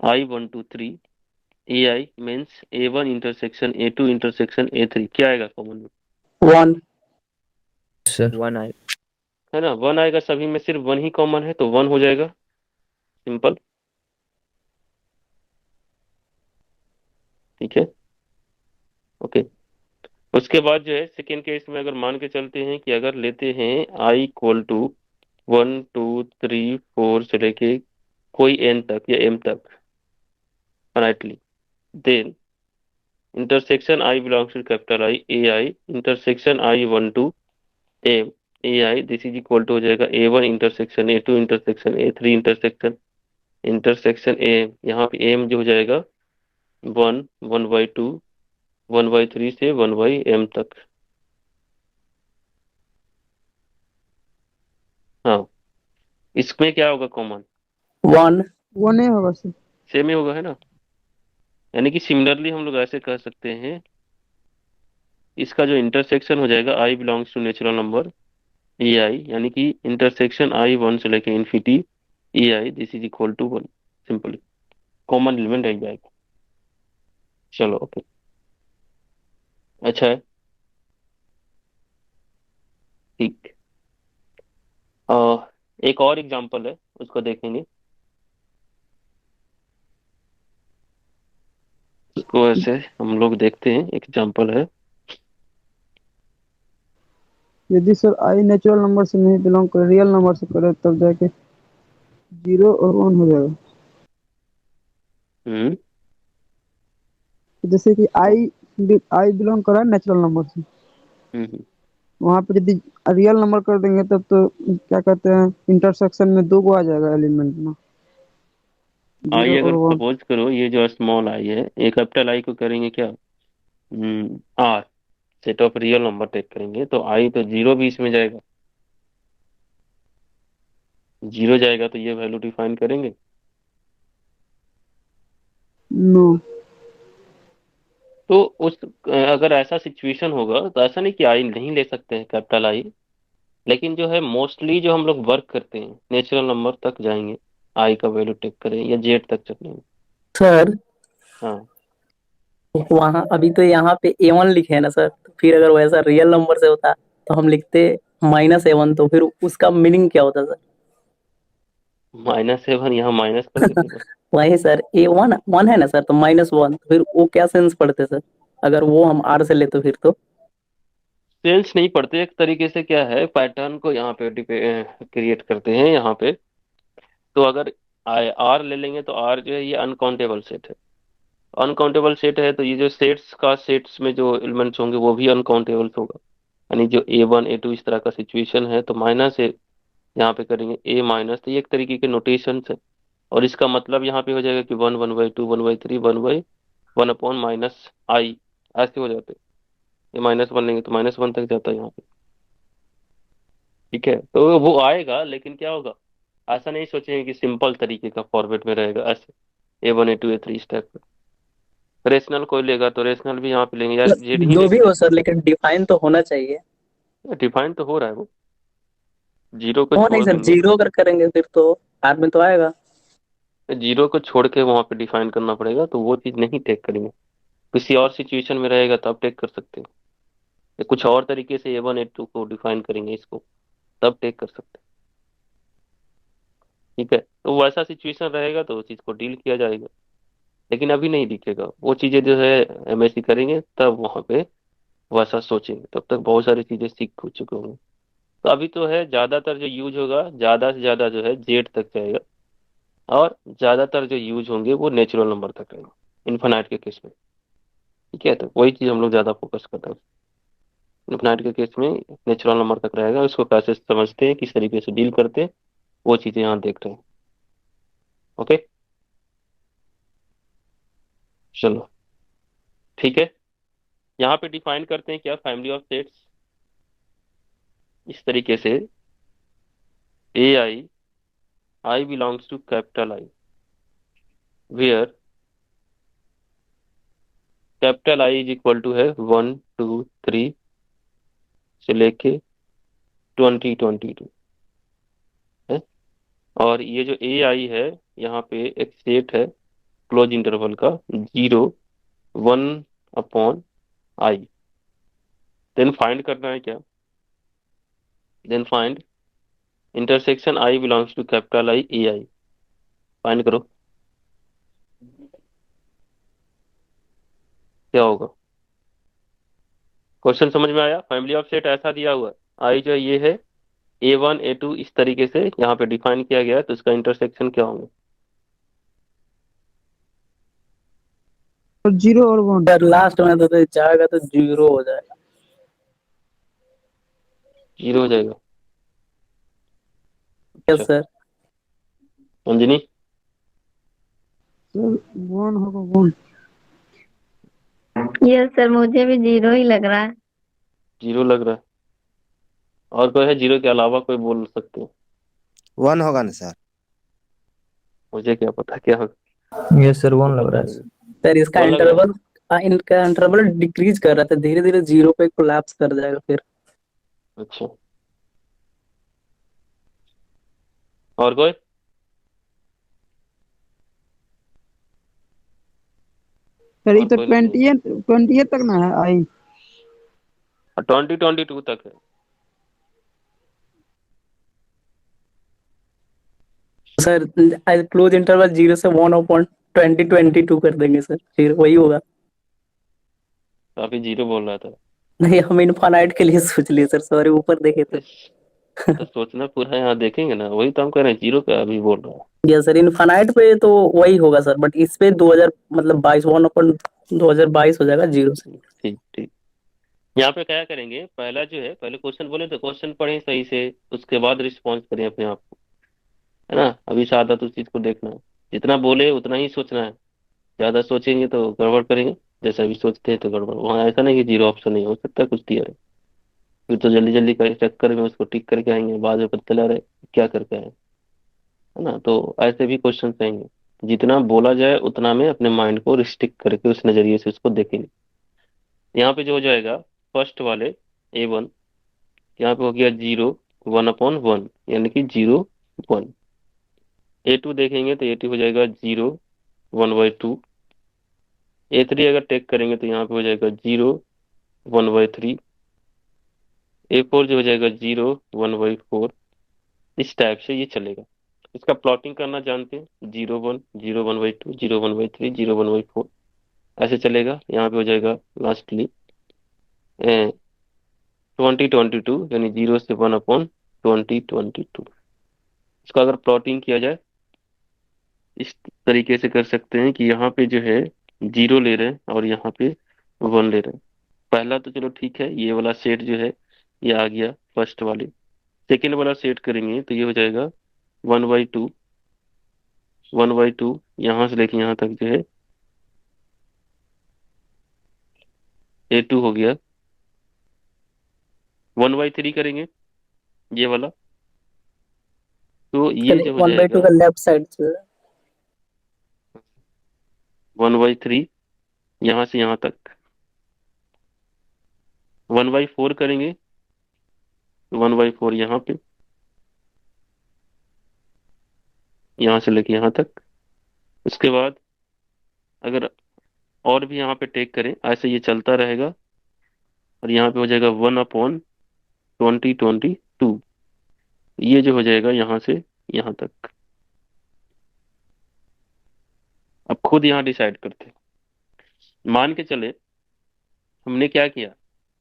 I1 2 3 AI means A1 intersection A2 intersection A3, क्या आएगा कॉमन में? 1। सर 1 आए। है ना, 1 आएगा, सभी में सिर्फ 1 ही कॉमन है तो 1 हो जाएगा, सिंपल। ठीक है, ओके। उसके बाद जो है सेकेंड केस में अगर मान के चलते हैं कि अगर लेते हैं आई इक्वल टू 1 2 3 4 से लेके कोई n तक या m तक finitely, then intersection I belongs to capital I AI intersection I1 2 m AI, this is equal to हो जाएगा A1 intersection A2 intersection A3 intersection intersection AM, यहाँ पे M जो हो जाएगा 1, 1/2, 1/3 से 1/m तक। हाँ, इसमें क्या होगा कॉमन? 1। वो नहीं होगा सर। सेम ही होगा, है ना। यानी कि सिमिलरली हम लोग ऐसे कह सकते हैं, इसका जो इंटरसेक्शन हो जाएगा I belongs to natural number AI, यानी कि इंटरसेक्शन I1 से लेके infinity AI, this is equal to 1, simply common element रह जाएगा। चलो ओके, अच्छा है, ठीक। एक और एग्जांपल है, उसको देखेंगे। उसको ऐसे हम लोग देखते हैं, एग्जांपल है। यदि सर आई नेचुरल नंबर से नहीं बिलोंग करे, रियल नंबर से करे, तब जाके 0 और 1 हो जाएगा। हम्म तो जैसे कि आई बिलोंग करा नेचुरल नंबर से, हम्म वहां पे यदि रियल नंबर कर देंगे तब तो क्या कहते हैं, इंटरसेक्शन में दो गो आ जाएगा एलिमेंट ना, आई 0 और अगर 1। सपोज करो ये जो स्मॉल आई है, एक कैपिटल आई को करेंगे क्या, R, set of real number take करेंगे, तो आई तो 0 भी इसमें जाएगा, 0 जाएगा तो ये वैल्यू डिफाइन करेंगे। नो। तो उस अगर ऐसा सिचुएशन होगा तो ऐसा नहीं कि आई नहीं ले सकते हैं कैपिटल आई, लेकिन जो है मोस्टली जो हम लोग वर्क करते हैं नेचुरल नंबर तक जाएंगे, आई का वैल्यू टेक करें या जेड तक चलेंगे। सर हाँ, वहाँ अभी तो यहाँ पे A1 लिखे है ना सर, तो फिर अगर वैसा रियल नंबर से होता तो हम लिखते -A1, तो फिर उसका मीनिंग क्या होता सर? -7 यहाँ माइनस कर देते बस। वही सर, A1 1 है ना सर, तो -1, तो फिर वो क्या सेंस पढ़ते सर, अगर वो हम R से ले तो फिर तो सेंस नहीं पढ़ते, एक तरीके से क्या है, पैटर्न को यहाँ पे क्रिएट करते हैं यहाँ पे। तो अगर आर ले लेंगे तो आर जो है ये अनकाउंटेबल सेट है। अनकाउंटेबल सेट है तो ये जो सेट्स का सेट्स में जो एलिमेंट्स होंगे वो भी अनकाउंटेबल होगा। यानी जो A1 A2 इस तरह का सिचुएशन है तो माइनस ए यहाँ पे करेंगे A माइनस, तो ये एक तरीके के नोटेशन है। और इसका मतलब यहाँ पे हो जाएगा कि 1 1/2 1/3 1/1/-i, ऐसे हो जाते। ये -1 लेंगे तो -1 तक जाता है यहाँ पे। ठीक है, तो वो आएगा, लेकिन क्या होगा, ऐसा नहीं सोचेंगे कि सिंपल तरीके का फॉर्मेट में रहेगा ऐसे A1 A2 A3 इस टाइप का। रेशनल कोई लेगा तो रेशनल भी यहाँ पे लेंगे, या जेड ही जो ले भी लेंगे। हो सर, लेकिन डिफाइन तो होना चाहिए। डिफाइन तो हो रहा है वो, जीरो को हो नहीं छोड़ सर, देंगे। जीरो अगर करेंगे फिर तो आर में तो आएगा। जीरो को छोड़ के वहां पे डिफाइन करना पड़ेगा, तो वो चीज नहीं टेक करेंगे। किसी और सिचुएशन में रहेगा तब टेक कर सकते हैं, या कुछ और तरीके से A1 A2 को डिफाइन करेंगे इसको, तब टेक कर सकते हैं। ठीक है, तो वैसा सिचुएशन रहेगा तो उस चीज को डील किया जाएगा, लेकिन अभी नहीं दिखेगा वो चीजें, जो है MSc करेंगे तब वहां पे वैसा सोचेंगे, तब तक बहुत सारी चीजें सीख हो चुके होंगे। तो अभी तो है ज्यादातर जो यूज होगा, ज्यादा से ज्यादा जो है जेड तक जाएगा, और ज्यादातर जो यूज होंगे वो नेचुरल नंबर तक रहेगा इन्फिनाइट के केस में। ठीक है, तो वही चीज हम लोग ज्यादा फोकस करते हैं। इन्फिनाइट के केस में नेचुरल नंबर तक रहेगा, उसको कैसे समझते हैं, किस तरीके से डील करते हैं, वो चीजें यहाँ देख रहे हैं। ओके, चलो ठीक है। यहाँ पे डिफाइन करते हैं क्या, फैमिली ऑफ सेट्स इस तरीके से, I belongs to capital I, where capital I is equal to है 1 2 3 से लेके 20 22 है। और ये जो AI है, यहाँ पे एक सेट है क्लोज इंटरवल का, 0 1/i। देन फाइंड करना है क्या, then find intersection I belongs to capital I AI। Find करो क्या होगा। क्वेश्चन समझ में आया, फैमिली ऑफ सेट ऐसा दिया हुआ है, आई जो ये है A1 A2 इस तरीके से यहाँ पे डिफाइन किया गया है, तो इसका इंटरसेक्शन क्या होंगे। और जीरो और वन। सर लास्ट में तो जाएगा तो जीरो हो जाएगा। जीरो हो जाएगा। यस अच्छा, सर। अंजनी। सर वन होगा वन। यस सर, मुझे भी जीरो ही लग रहा है। जीरो लग रहा है, और कोई है जीरो के अलावा कोई बोल सकते हो। 1 होगा ना सर? मुझे क्या पता क्या होगा, ये सर तो 1 लग पता रहा नहीं। है। सर इसका वन लग रहा है। इंटरवल, इनका इंटरवल डिक्रीज कर रहा था, धीरे धीरे जीरो पे कोलैप्स कर जाएगा फिर। अच्छा, और कोई। सर ये और तो कोई नहीं है। 20 तक ना है आई। 20 22 तक है। सर क्लोज इंटरवल जीरो से 1/20 22 कर देंगे सर, फिर वही होगा। काफी जीरो बोल रहा था। नहीं, हम इनफाइनाइट के लिए सोच लिए सर, सॉरी, ऊपर देखे थे। इस- तो सोचना पूरा यहाँ देखेंगे ना, वही तो हम कह रहे हैं, जीरो का अभी बोल रहा है। यस सर, इनफाइनाइट पे तो वही होगा सर, बट इस पे 2000 मतलब 22 1/2022 हो जाएगा जीरो से। ठीक ठीक। यहाँ पे क्या करेंगे, पहला जो है, पहले क्वेश्चन बोले तो क्वेश्चन पढ़ें सही से, उसके बाद रिस्पॉन्स करें अपने आप को, है ना। अभी सादा तो उस चीज को देखना है, जितना बोले उतना ही सोचना है। ज्यादा सोचेंगे तो गड़बड़ करेंगे, जैसे अभी सोचते हैं तो गड़बड़। वहाँ ऐसा नहीं कि जीरो ऑप्शन नहीं हो सकता, कुछ क्लियर है। फिर तो जल्दी जल्दी कर चक्कर में उसको टिक करके आएंगे, बाद में पता चला रहे क्या करके आए, है ना। तो ऐसे भी क्वेश्चन आएंगे, जितना बोला जाए उतना में अपने माइंड को रिस्ट्रिक्ट करके उस नजरिए से उसको देखेंगे। यहाँ पे जो हो जाएगा, फर्स्ट वाले A1, यहाँ पे हो गया 0 1/1, यानी कि 0 1। A2 देखेंगे तो A2 हो जाएगा 0 1/2। A3 अगर टेक करेंगे तो यहाँ पे हो जाएगा 0 1/3। A4 जो हो जाएगा 0 1/4। इस टाइप से ये चलेगा। इसका प्लॉटिंग करना जानते हैं, 0 1 0 1/2 0 1/3 0 1/4, ऐसे चलेगा। यहाँ पे हो जाएगा लास्टली 2022 यानी 0 से 1/2022। इसका अगर प्लॉटिंग किया जाए इस तरीके से कर सकते हैं कि यहाँ पे जो है 0 ले रहे हैं और यहाँ पे 1 ले रहे हैं। पहला तो चलो ठीक है, ये वाला सेट जो है ये आ गया फर्स्ट वाले। सेकेंड वाला सेट करेंगे तो ये हो जाएगा 1/2, 1/2 यहाँ से लेके यहाँ तक जो है A2 हो गया। 1/3 करेंगे ये वाला, तो ये चलिए जो हो 1/2 जाएगा का लेफ्ट साइड से 1/3 यहाँ से यहाँ तक। 1/4 करेंगे, 1/4 यहाँ पे, यहाँ से लेके यहाँ तक। उसके बाद अगर और भी यहाँ पे टेक करें, ऐसे ये चलता रहेगा और यहाँ पे हो जाएगा 1/2022। ये जो हो जाएगा यहाँ से यहाँ तक। अब खुद यहाँ डिसाइड करते हैं। मान के चले हमने क्या किया,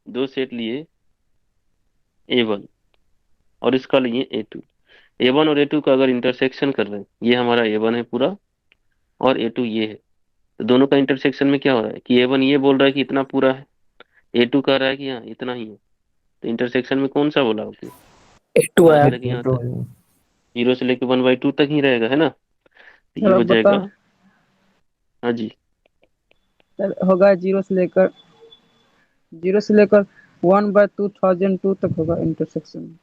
दो सेट लिए A1 और इसका लिए A2। A1 और A2 का अगर इंटरसेक्शन कर रहे हैं, ये हमारा A1 है पूरा और A2 ये है, तो दोनों का इंटरसेक्शन में क्या हो रहा है कि A1 ये बोल रहा है कि इतना पूरा है, A2 कह रहा है कि हाँ इतना ही है। तो इंटरसेक्शन में कौन सा बोला होगा, 2 यहाँ आया। से लेके यहाँ तक, 0 से लेके 1/2 तक ही रहेगा, है ना। तो ये सर हो अब बता, जाएगा, हाँ जी, सर होगा 0 से लेकर 1/2002 तक होगा इंटरसेक्शन।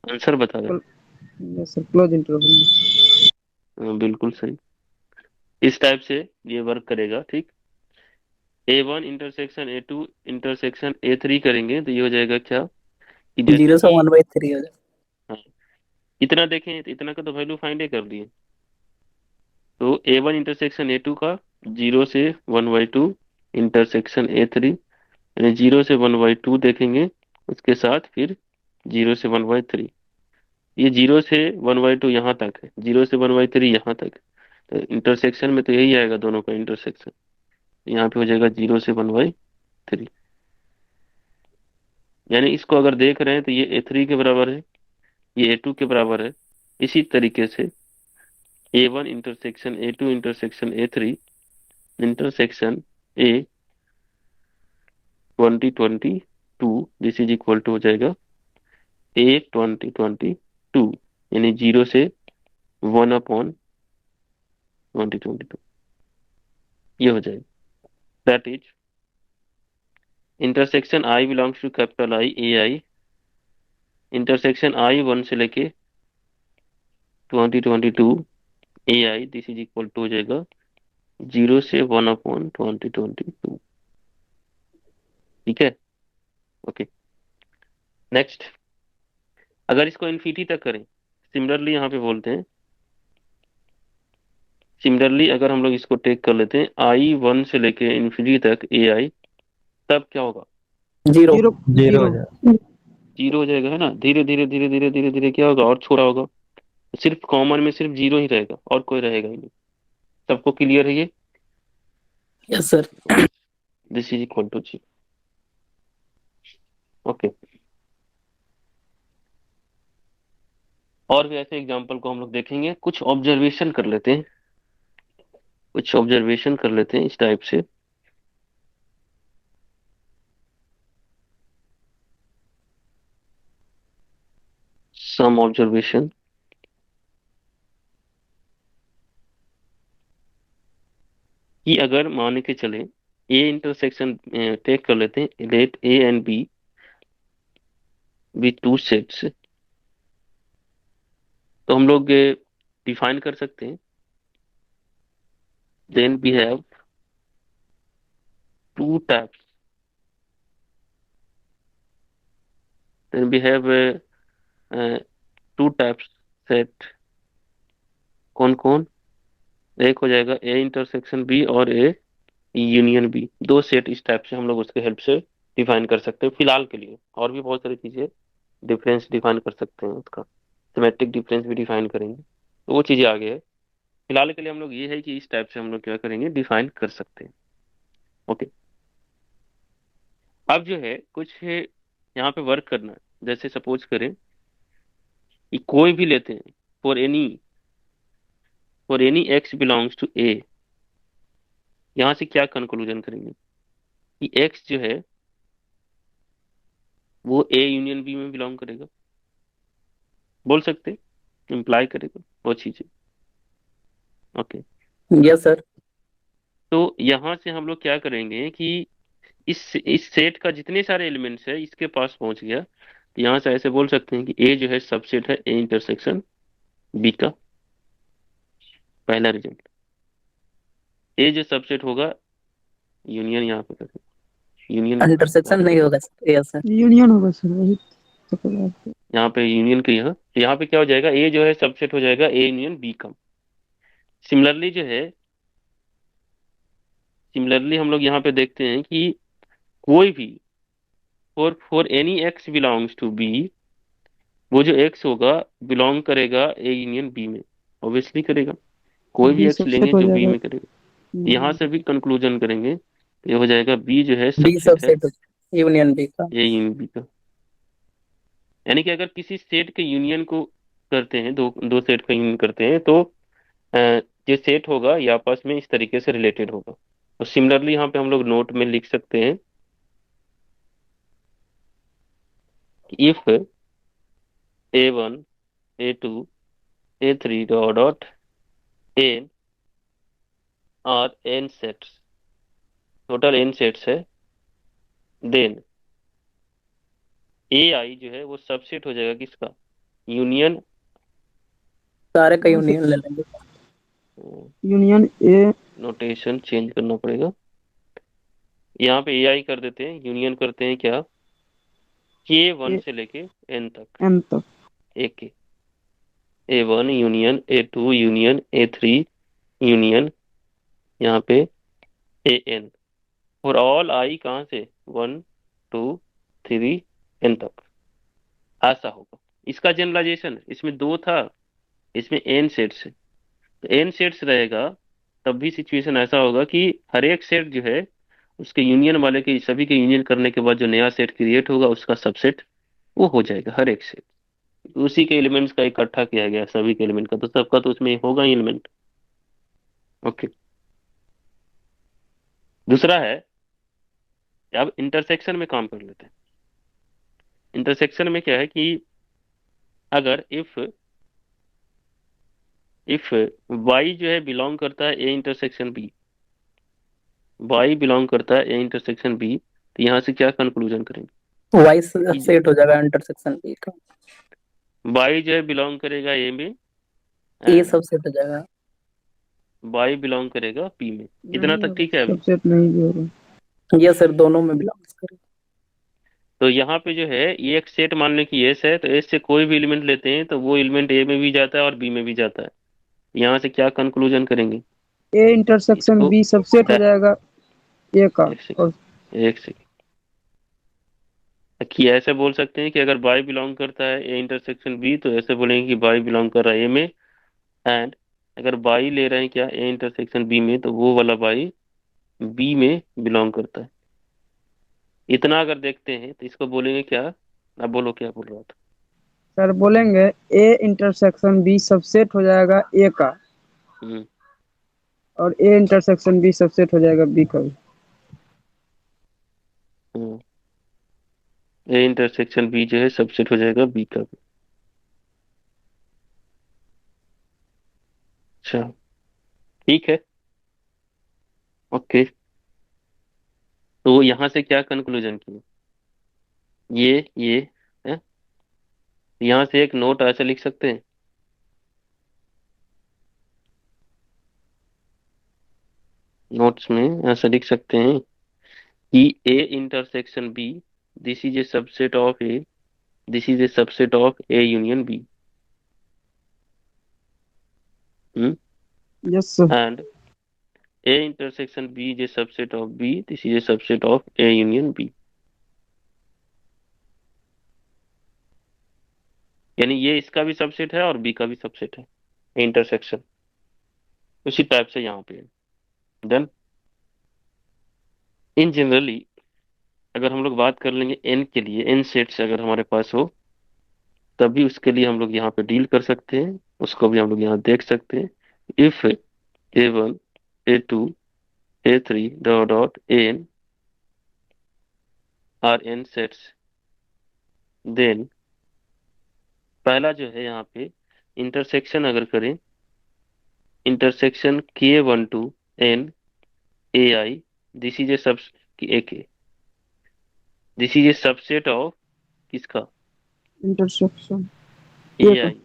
आंसर बता रहे यस सर, क्लोज इंटरवल। हैं। हाँ, बिल्कुल सही। इस टाइप से ये वर्क करेगा, ठीक। A1 intersection A2 intersection A3 करेंगे तो ये हो जाएगा क्या कि जैसे 0 से कि 1/3 हो जाए। हाँ, इतना देखें तो इतना का तो वैल्यू फाइंड ही कर दिए। तो A1 इंटरसेक्शन A2 का 0 से 1/2 इंटरसेक्शन A3, यानी 0 से 1/2 देखेंगे, उसके साथ फिर 0 से 1/3। ये 0 से 1/2 यहाँ तक है, 0 से 1/3 यहाँ तक है। तो इंटरसेक्शन में तो यही आएगा दोनों का इंटरसेक्शन। यहाँ पे हो जाएगा 0 से 1/3। यानी इसको अगर देख रहे हैं तो ये A3 के बराबर है, ये A2 के बराबर है। इसी तरीके से A1 intersection A2 intersection A3 intersection A2022 this is equal to हो जाएगा A2022, यानी 0 से 1/2022 ये हो जाएगा। That is intersection I belongs to capital I AI, intersection I1 से लेके 2022 AI this is equal to हो जाएगा 0 से 1/2022। ठीक है, ओके। नेक्स्ट, अगर इसको इन्फिनिटी तक करें, सिमिलरली यहाँ पे बोलते हैं, सिमिलरली अगर हम लोग इसको टेक कर लेते हैं I1 से लेके इन्फिनिटी तक AI, तब क्या होगा, 0। जीरो। 0 हो जीरो। जाए। 0 हो जाएगा, है ना। धीरे धीरे धीरे धीरे धीरे धीरे क्या होगा, और छोटा होगा। सिर्फ कॉमन में सिर्फ 0 ही रहेगा और कोई रहेगा ही नहीं। सबको क्लियर है ये, yes sir. This is equal to 0। Okay, और भी ऐसे एग्जांपल को हम लोग देखेंगे। कुछ ऑब्जर्वेशन कर लेते हैं, कुछ ऑब्जर्वेशन कर लेते हैं इस टाइप से। सम ऑब्जर्वेशन, कि अगर मान के चले ए इंटरसेक्शन टेक कर लेते हैं, let A and B with two sets, तो हम लोग डिफाइन कर सकते हैं। Then we have two types, then we have two types set. कौन कौन, एक हो जाएगा A इंटरसेक्शन B और A यूनियन B। दो सेट इस टाइप से हम लोग उसके हेल्प से डिफाइन कर सकते हैं फिलहाल के लिए। और भी बहुत सारी चीजें डिफरेंस डिफाइन कर सकते हैं, उसका सिमेट्रिक डिफरेंस भी डिफाइन करेंगे, तो वो चीजें आगे है। फिलहाल के लिए हम लोग ये है कि इस टाइप से हम लोग क्या करेंगे, डिफाइन कर सकते हैं। ओके, अब जो है कुछ यहाँ पे वर्क करना है। जैसे सपोज करें कि कोई भी लेते हैं, for any X belongs to A, यहाँ से क्या कंक्लूजन करेंगे कि एक्स जो है वो ए यूनियन बी में बिलोंग करेगा, बोल सकते, इम्प्लाई करेगा वो चीजें। ओके। Yes sir. तो यहाँ से हम लोग क्या करेंगे कि इस सेट का जितने सारे एलिमेंट्स है इसके पास पहुंच गया, तो यहाँ से ऐसे बोल सकते हैं कि ए जो है सबसेट है ए इंटरसेक्शन बी का। पहला रिजल्ट, ए जो सबसेट होगा, यूनियन यहाँ पे करें, यूनियन इंटरसेक्शन नहीं होगा सर, यस सर। यूनियन होगा सर, वही तो कर रहा था। यहाँ पे यूनियन की, यहाँ तो यहाँ पे क्या हो जाएगा, ए जो है सबसेट हो जाएगा ए यूनियन बी का। सिमिलरली जो है, सिमिलरली हम लोग यहाँ पे देखते हैं कि कोई भी for for any X belongs to B, वो जो एक्स होगा बिलोंग करेगा ए यूनियन बी में, ऑब्वियसली करेगा। कोई भी बी एक्स सबसेट लेंगे हो जो बी जाएगा। में करेगा, यहाँ से भी कंक्लूजन करेंगे तो ये हो जाएगा बी जो है बी सबसेट है सबसेट यूनियन बी का। ए यूनियन बी का। यानी कि अगर किसी सेट के यूनियन को करते हैं, दो दो सेट का यूनियन करते हैं, तो जो सेट होगा ये आपस में इस तरीके से रिलेटेड होगा। तो सिमिलरली यहाँ पे हम लोग नोट में लिख सकते हैं कि if A1 A2 A3 dot dot N are N sets, total N sets है, देन ए आई जो है वो सबसेट हो जाएगा किसका, यूनियन। सारे का यूनियन ले लेंगे। Union A. नोटेशन चेंज करना पड़ेगा, यहाँ पे ए आई कर देते हैं, यूनियन करते हैं क्या, K1 से लेके एन तक, एन तक। ए के, A1 union A2 union A3 union यहाँ पे एन, और ऑल आई कहाँ से, 1 2 3 एन तक, ऐसा होगा। इसका जनरलाइजेशन, इसमें दो था, इसमें एन सेट्स है, तो एन सेट्स रहेगा, तब भी सिचुएशन ऐसा होगा कि हर एक सेट जो है उसके यूनियन वाले के सभी के यूनियन करने के बाद जो नया सेट क्रिएट होगा उसका सबसेट वो हो जाएगा हर एक सेट। उसी के एलिमेंट्स का इकट्ठा किया गया सभी के एलिमेंट का, तो सबका तो उसमें होगा ही एलिमेंट। ओके। दूसरा है, अब इंटरसेक्शन में काम कर लेते हैं। इंटरसेक्शन में क्या है कि अगर इफ वाई जो है बिलोंग करता है A intersection B, Y belong करता है ए इंटरसेक्शन बी, तो यहाँ से क्या कंक्लूजन करेंगे वाई कि सेट हो जाएगा इंटरसेक्शन बी का। वाई जो है बिलोंग करेगा ए में, ए एंड सबसेट हो जाएगा। वाई बिलोंग करेगा बी में। इतना नहीं तक होगा, ठीक है अभी। सबसेट नहीं भी होगा। यस सर, दोनों में बिलोंग्स करेगा। तो यहाँ पे जो है ये एक सेट मान लें कि एस है, तो एस से कोई भी एलिमेंट लेते हैं तो वो एलिमेंट ए में भी जाता है और बी में भी जाता है। यहाँ से क्या कंक्लूजन करेंगे, ए इंटरसेक्शन इसको बी सबसेट हो जाएगा ए का। एक और सेकेंड, एक सेकेंड, कि ऐसे बोल सकते हैं कि अगर बाई बिलोंग करता है ए इंटरसेक्शन बी, तो ऐसे बोलेंगे कि बाई बिलोंग कर रहा है ए में, एंड अगर बाई ले रहे हैं क्या ए इंटरसेक्शन बी में, तो वो वाला बाई बी में बिलोंग करता है। इतना अगर देखते हैं तो इसको बोलेंगे क्या, अब बोलो क्या बोल रहा था। सर बोलेंगे ए इंटरसेक्शन बी सबसेट हो जाएगा ए का, हम्म और ए इंटरसेक्शन बी सबसेट हो जाएगा बी का भी। हम्म ए इंटरसेक्शन बी जो है सबसेट हो जाएगा बी का भी। अच्छा, ठीक है। ओके। तो यहाँ से क्या कंक्लूजन किया, ये है, यहाँ से एक नोट ऐसे लिख सकते हैं, नोट्स में ऐसा लिख सकते हैं कि A intersection B, this is a subset of A, this is a subset of A union B, yes sir. एंड A intersection B is a subset of B. This is a subset of A union B. यानी ये इसका भी subset है और B का भी subset है, इंटरसेक्शन। उसी टाइप से यहाँ पे है। देन इन जनरली अगर हम लोग बात कर लेंगे एन के लिए, एन सेट्स अगर हमारे पास हो, तभी उसके लिए हम लोग यहाँ पे डील कर सकते हैं, उसको भी हम लोग यहाँ देख सकते हैं। If A1 A2 A3 dot dot N are N sets, then पहला जो है यहाँ पे इंटरसेक्शन अगर करें, intersection K1 to N AI, this is a सब एक, this is a subset of किसका, इंटरसेक्शन ए एक। आई,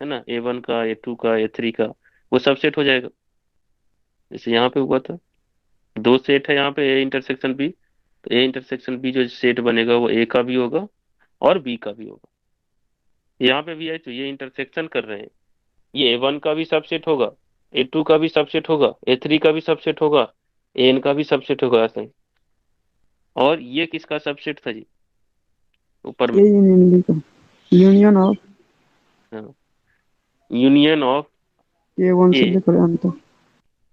है ना, A1 का, A2 का, A3 का, वो सबसेट हो जाएगा। जैसे यहाँ पे हुआ था, दो सेट है यहाँ पे ए इंटरसेक्शन बी, तो ए इंटरसेक्शन बी जो सेट बनेगा वो ए का भी होगा और बी का भी होगा। यहाँ पे भी है, तो ये इंटरसेक्शन कर रहे हैं, ये A1 का भी सबसेट होगा, A2 का भी सबसेट होगा, A3 का भी सबसेट होगा, एन का भी सबसेट होगा, ऐसा ही। और ये किसका सबसेट था जी, ऊपर ए में, यूनियन बी का, union of union of A1 ए, से लेकर एन तक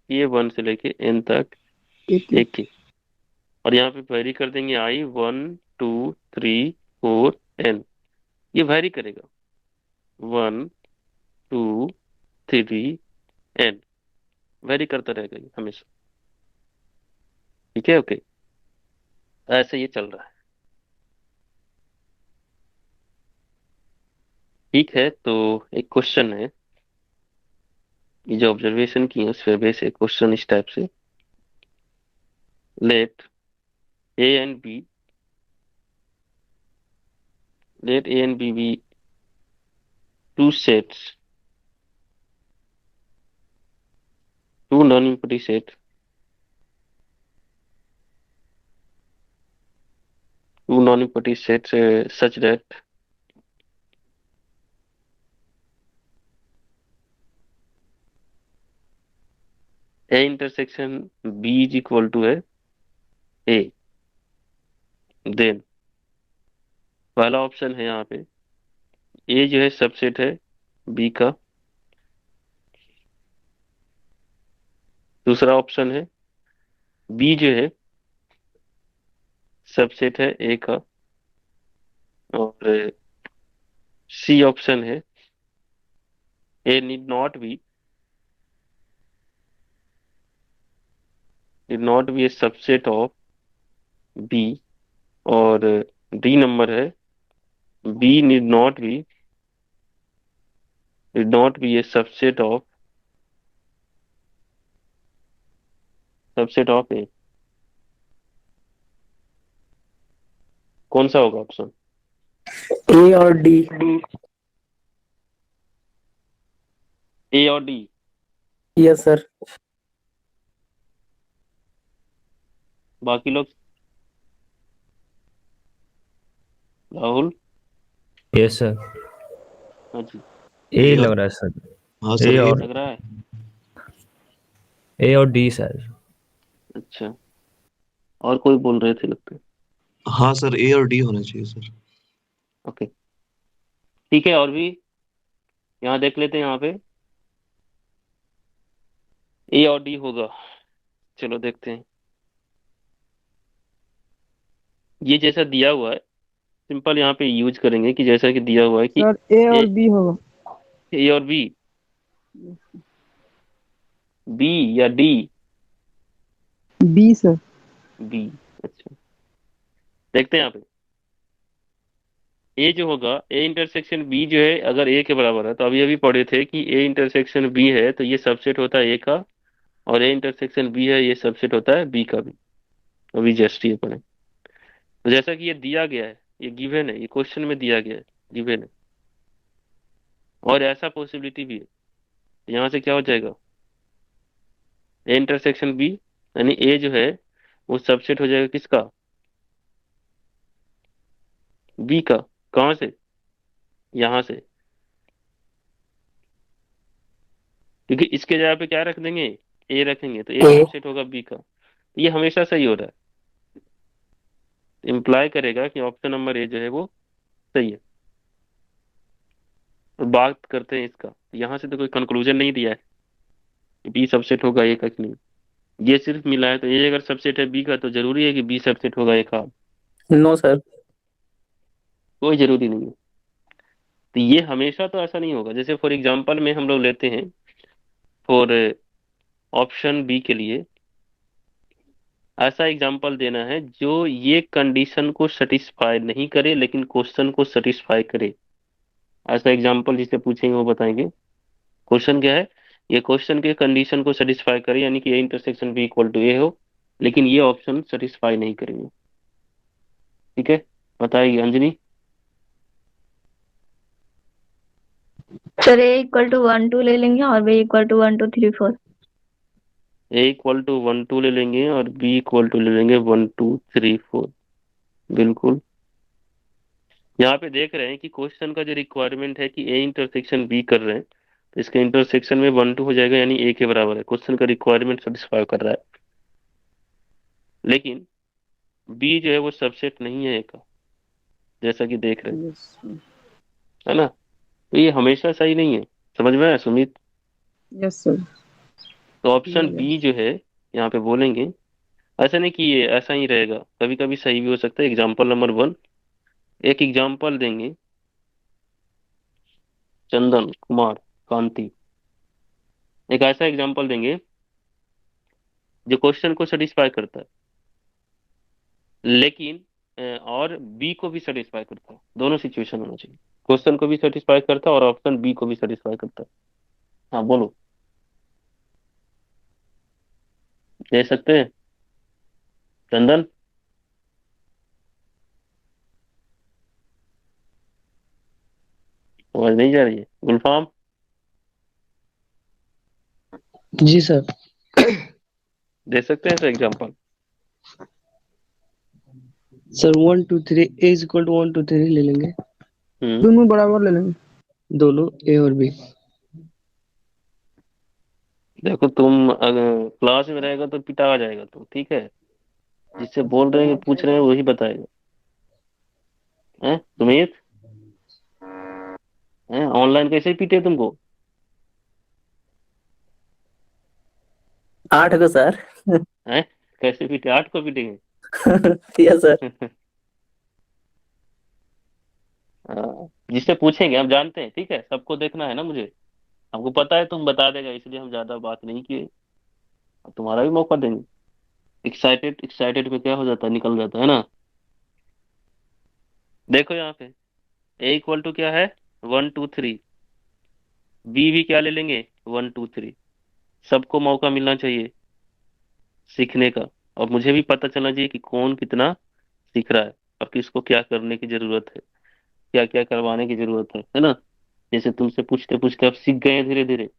A1 से लेके एन तक एक एक। एक ही। और यहाँ पे वैरी कर देंगे I 1 2 3 4 N, ये वैरी करेगा 1 2 3 N, वैरी करता रहेगा ये हमेशा। ठीक है, ओके, ऐसे ये चल रहा है। ठीक है, तो एक क्वेश्चन है, ये जो ऑब्जर्वेशन की है उस पे बेस एक क्वेश्चन इस टाइप से, let A and B, let A and B be two sets, two non-empty set, two non-empty sets such that A intersection B is equal to A, then पहला option है यहाँ पे A जो है subset है B का, दूसरा option है B जो है सबसेट है A का, और C ऑप्शन है A need not be a subset of B, और D नंबर है B need not be a subset of A। कौन सा होगा ऑप्शन, ए और डी। ए और डी? Yes sir. बाकी लोग, राहुल? यस सर, हाँ जी, ए ए लग और रहा है सर। हाँ ए सर ए। और लग रहा है। ए और डी सर। अच्छा, और कोई बोल रहे थे लगता है। हाँ सर ए और डी होना चाहिए सर। ओके, ठीक है, और भी यहाँ देख लेते हैं, यहाँ पे ए और डी होगा, चलो देखते हैं। ये जैसा दिया हुआ है, सिंपल यहाँ पे यूज करेंगे कि जैसा कि दिया हुआ है कि सर ए और बी होगा। ए और बी, बी या डी? B sir. बी, अच्छा, देखते हैं यहाँ पे। ए जो होगा, ए इंटरसेक्शन बी जो है, अगर ए के बराबर है, तो अभी अभी पढ़े थे कि ए इंटरसेक्शन बी है तो ये सबसेट होता है ए का, और ए इंटरसेक्शन बी है ये सबसेट होता है बी का भी। अभी जस्ट ये पढ़े, तो जैसा कि ये दिया गया है, ये गिवन है, ये क्वेश्चन में दिया गया है, गिवन है, और ऐसा पॉसिबिलिटी भी है, यहाँ से क्या हो जाएगा, ए इंटरसेक्शन बी, यानी ए जो है वो सबसेट हो जाएगा किसका, बी का। कहाँ से, यहाँ से, क्योंकि इसके जगह पे क्या रख देंगे, ए रखेंगे, तो ए ए। सबसेट होगा बी का, ये हमेशा सही हो रहा है, इम्प्लाई करेगा कि ऑप्शन नंबर ए जो है वो सही है। और बात करते हैं इसका, यहाँ से तो कोई कंक्लूजन नहीं दिया है कि बी सबसेट होगा ए का कि नहीं, ये सिर्फ मिला है, तो ये अगर सबसेट है बी का तो जरूरी है कि बी सबसेट होगा एक का? No sir. कोई जरूरी नहीं है। तो ये हमेशा तो ऐसा नहीं होगा। जैसे फॉर एग्जांपल में हम लोग लेते हैं, फॉर ऑप्शन बी के लिए ऐसा एग्जांपल देना है जो ये कंडीशन को सेटिस्फाई नहीं करे लेकिन क्वेश्चन को सेटिस्फाई करे। ऐसा एग्जांपल जिसे पूछेंगे वो बताएंगे। क्वेश्चन क्या है? ये क्वेश्चन के कंडीशन को सेटिस्फाई करे, यानी कि A intersection B equal to A हो, लेकिन ये ऑप्शन सेटिस्फाई नहीं करेंगे। ठीक है, बताइए Anjali. Sir A equal to 1 2 ले लेंगे और B equal to 1 2 3 4। A equal to 1 2 ले लेंगे और बी इक्वल टू ले लेंगे 1 2 3 4। बिल्कुल। यहाँ पे देख रहे हैं कि क्वेश्चन का जो रिक्वायरमेंट है कि ए इंटरसेक्शन बी कर रहे हैं, तो इसके इंटरसेक्शन में 1 2 हो जाएगा, यानी ए के बराबर है। क्वेश्चन का रिक्वायरमेंट सेटिस्फाई कर रहा है, लेकिन बी जो है वो सबसेट नहीं है ए का, जैसा कि देख रहे हैं, यस सर। है ना? तो ये हमेशा सही नहीं है। समझ में आया सुमित? Yes sir. तो ऑप्शन यस। बी जो है यहाँ पे बोलेंगे, ऐसा नहीं कि ये ऐसा ही रहेगा, कभी कभी सही भी हो सकता है। एग्जाम्पल नंबर 1, एक एग्जाम्पल देंगे। चंदन कुमार कांति, एक ऐसा एग्जाम्पल देंगे जो क्वेश्चन को सेटिस्फाई करता है, लेकिन और बी को भी सेटिस्फाई करता है। दोनों सिचुएशन होना चाहिए, क्वेश्चन को भी सेटिस्फाई करता है और ऑप्शन बी को भी सेटिस्फाई करता है। हाँ बोलो, दे सकते हैं चंदन? समझ नहीं जा रही है? गुलफाम? जी सर। दे सकते हैं example? Sir 1 2 3 A is equal to 1 2 3 ले लेंगे। हम्म। दोनों बराबर ले लेंगे। दोनों ए और बी। देखो तुम अगर क्लास में रहेगा तो पिटा जाएगा तुम, ठीक है? जिससे बोल रहे हैं पूछ रहे हैं वही बताएगा। हैं सुमित? हैं ऑनलाइन कैसे पीटे तुमको? 8 को सर। हैं कैसे पीटे? 8 को पीटेंगे? Yes sir. जिससे पूछेंगे हम जानते हैं, ठीक है? सबको देखना है ना मुझे, हमको पता है तुम बता देगा, इसलिए हम ज्यादा बात नहीं किए। अब तुम्हारा भी मौका देंगे। एक्साइटेड एक्साइटेड पे क्या हो जाता है, निकल जाता है ना। देखो यहाँ पे ए इक्वल टू क्या है? 1 2 3। बी भी क्या ले लेंगे? 1 2 3। सबको मौका मिलना चाहिए सीखने का, और मुझे भी पता चलना चाहिए कि कौन कितना सीख रहा है और किसको क्या करने की जरूरत है, क्या क्या करवाने की जरूरत है ना? जैसे तुमसे पूछते पूछते अब सीख गए हैं धीरे धीरे।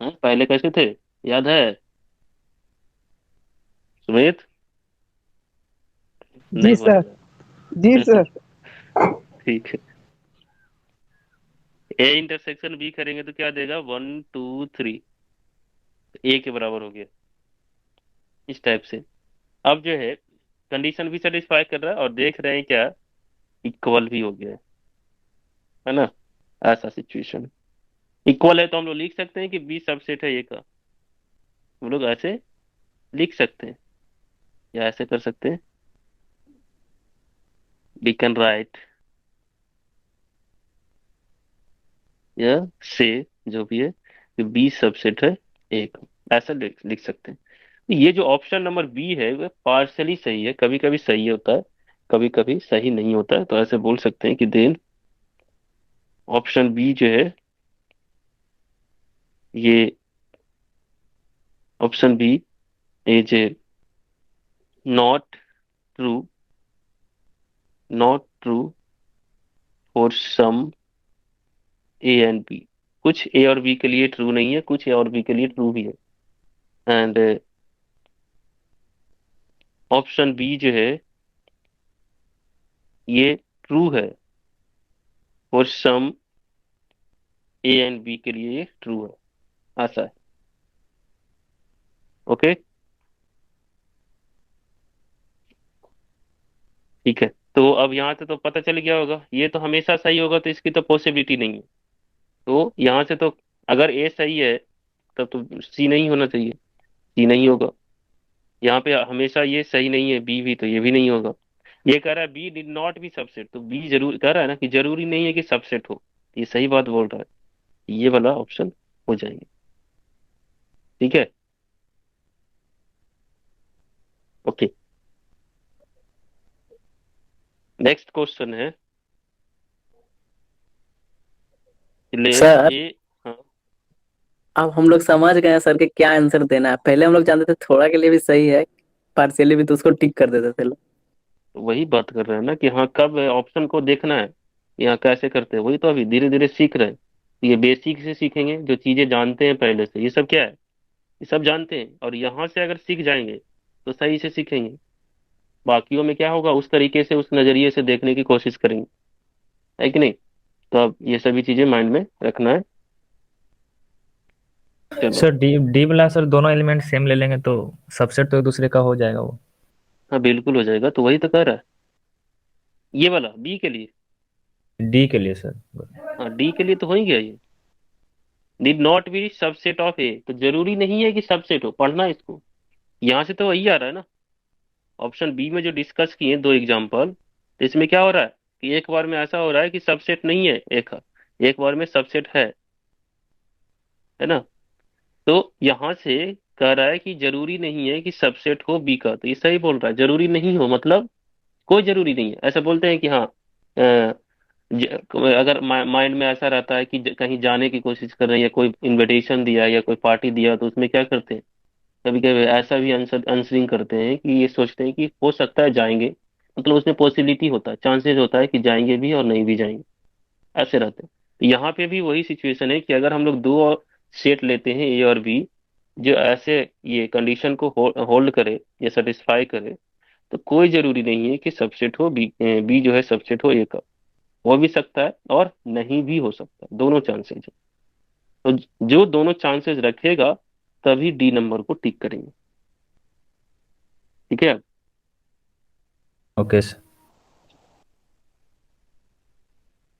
हैं? पहले कैसे थे, याद है सुमित? जी नहीं सर। जी बोला। सर। ठीक है। ए इंटरसेक्शन बी करेंगे तो क्या देगा? 1 2 3, ए के बराबर हो गया, इस टाइप से। अब जो है कंडीशन भी सेटिस्फाई कर रहा है और देख रहे हैं क्या, इक्वल भी हो गया है ना? ऐसा सिचुएशन इक्वल है तो हम लोग लिख सकते हैं कि बी सबसेट है ए का। हम लोग ऐसे लिख सकते हैं या ऐसे कर सकते हैं। वी कैन राइट या से, जो भी है, कि बी सबसेट है ए का, ऐसा लिख सकते हैं। तो ये जो ऑप्शन नंबर बी है वह पार्शली सही है, कभी कभी सही होता है, कभी कभी सही नहीं होता है। तो ऐसे बोल सकते हैं कि देन ऑप्शन बी जो है, ये option B is not true, not true for some A and B. कुछ ए और बी के लिए ट्रू नहीं है, कुछ ए और बी के लिए ट्रू भी है। एंड ऑप्शन बी जो है ये ट्रू है for some A and B के लिए ये ट्रू है, ऐसा है। ओके, ठीक है। तो अब यहाँ से तो पता चल गया होगा, ये तो हमेशा सही होगा तो इसकी तो पॉसिबिलिटी नहीं है। तो यहाँ से तो अगर ए सही है तब तो सी नहीं होना चाहिए। सी नहीं होगा। यहाँ पे हमेशा ये सही नहीं है, बी भी, तो ये भी नहीं होगा। ये कह रहा है B did not be subset, तो बी जरूर कह रहा है ना कि जरूरी नहीं है कि सबसेट हो, ये सही बात बोल रहा है, ये वाला ऑप्शन हो जाएंगे। ठीक है, ओके। नेक्स्ट क्वेश्चन है, लेट सर ए। हाँ, अब हम लोग समझ गए हैं सर कि क्या आंसर देना है। पहले हम लोग जानते थे थोड़ा के लिए भी सही है, पार्शियली भी, तो उसको टिक कर देते थे लोग। तो वही बात कर रहे हैं ना कि हाँ कब ऑप्शन को देखना है, यहाँ कैसे करते हैं, वही तो अभी धीरे धीरे सीख रहे हैं। ये बेसिक से सीखेंगे, जो चीजें जानते हैं पहले से, ये सब क्या है, ये सब जानते हैं, और यहाँ से अगर सीख जाएंगे तो सही से सीखेंगे। बाकियों में क्या होगा, उस तरीके से, उस नजरिए से देखने की कोशिश करेंगे, है कि नहीं। तो अब ये सभी चीजें माइंड में रखना है। चलो। सर डी डी वाला सर दोनों एलिमेंट सेम ले लेंगे तो सबसेट तो एक दूसरे का हो जाएगा वो। हाँ बिल्कुल हो जाएगा, तो वही तो कह रहा है, ये वाला बी के लिए। डी के लिए सर। हाँ डी के लिए तो हो ही गया ये, did not be subset of A, तो जरूरी नहीं है कि सबसेट हो, पढ़ना इसको। यहाँ से तो वही आ रहा है ना, ऑप्शन बी में जो डिस्कस किए दो एग्जाम्पल, तो इसमें क्या हो रहा है कि एक बार में ऐसा हो रहा है कि सबसेट नहीं है एक, एक बार में सबसेट है ना। तो यहाँ से कह रहा है कि जरूरी नहीं है कि सबसेट हो बी का, तो ये सही बोल रहा है, जरूरी नहीं हो मतलब कोई जरूरी नहीं है। ऐसा बोलते हैं कि हाँ अगर माइंड में ऐसा रहता है कि कहीं जाने की कोशिश कर रहे हैं, या कोई इनविटेशन दिया या कोई पार्टी दिया, तो उसमें क्या करते हैं, कभी कभी ऐसा भी आंसरिंग करते हैं कि ये सोचते हैं कि हो सकता है जाएंगे, मतलब उसमें पॉसिबिलिटी होता है, चांसेस होता है कि जाएंगे भी और नहीं भी जाएंगे, ऐसे रहते हैं। तो यहाँ पे भी वही सिचुएशन है कि अगर हम लोग दो सेट लेते हैं ए और बी, जो ऐसे ये कंडीशन को होल्ड करे या सेटिस्फाई करे, तो कोई जरूरी नहीं है कि सबसेट हो बी, बी जो है सबसेट हो ए का, हो भी सकता है और नहीं भी हो सकता, दोनों चांसेस है। तो जो दोनों चांसेस रखेगा तभी डी नंबर को टिक करेंगे। ठीक है। Okay sir.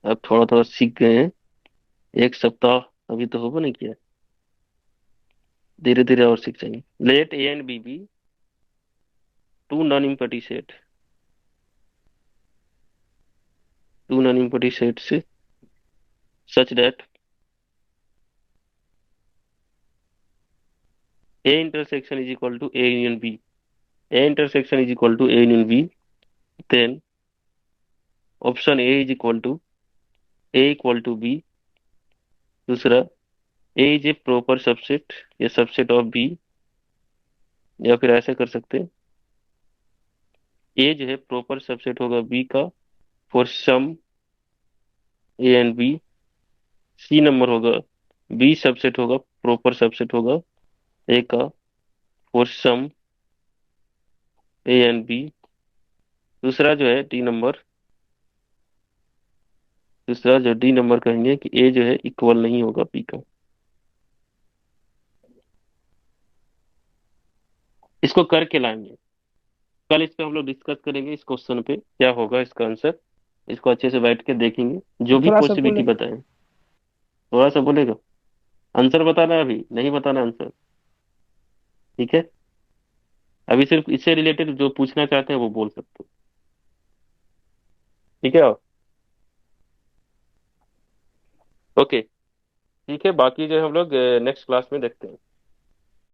अब थोड़ा थोड़ा सीख गए हैं, एक सप्ताह अभी तो होगा नहीं किया, धीरे धीरे और सीख जाएंगे। Let A and B be two non empty set, two non empty set से such that A intersection is equal to A union B. A intersection is equal to A union B. Then option A is equal to A equal to B. दूसरा, A is a proper subset या subset of B, या फिर ऐसे कर सकते हैं, A जो है प्रॉपर सबसेट होगा B का for some A and B। C number होगा B सबसेट होगा, प्रॉपर सबसेट होगा A का for some A and B। दूसरा जो है D नंबर, दूसरा जो डी नंबर कहेंगे कि ए जो है इक्वल नहीं होगा बी का। इसको करके लाएंगे, कल इस पे हम लोग डिस्कस करेंगे, इस क्वेश्चन पे क्या होगा इसका आंसर, इसको अच्छे से बैठ के देखेंगे, जो भी थोड़ा सा पॉसिबिलिटी बोले। बताएं। थोड़ा सा बोलेगा, आंसर बताना है, अभी नहीं बताना आंसर। ठीक है, अभी सिर्फ इससे रिलेटेड जो पूछना चाहते हैं वो बोल सकते हो। ठीक है, ओके। ठीक है, बाकी जो हम लोग नेक्स्ट क्लास में देखते हैं।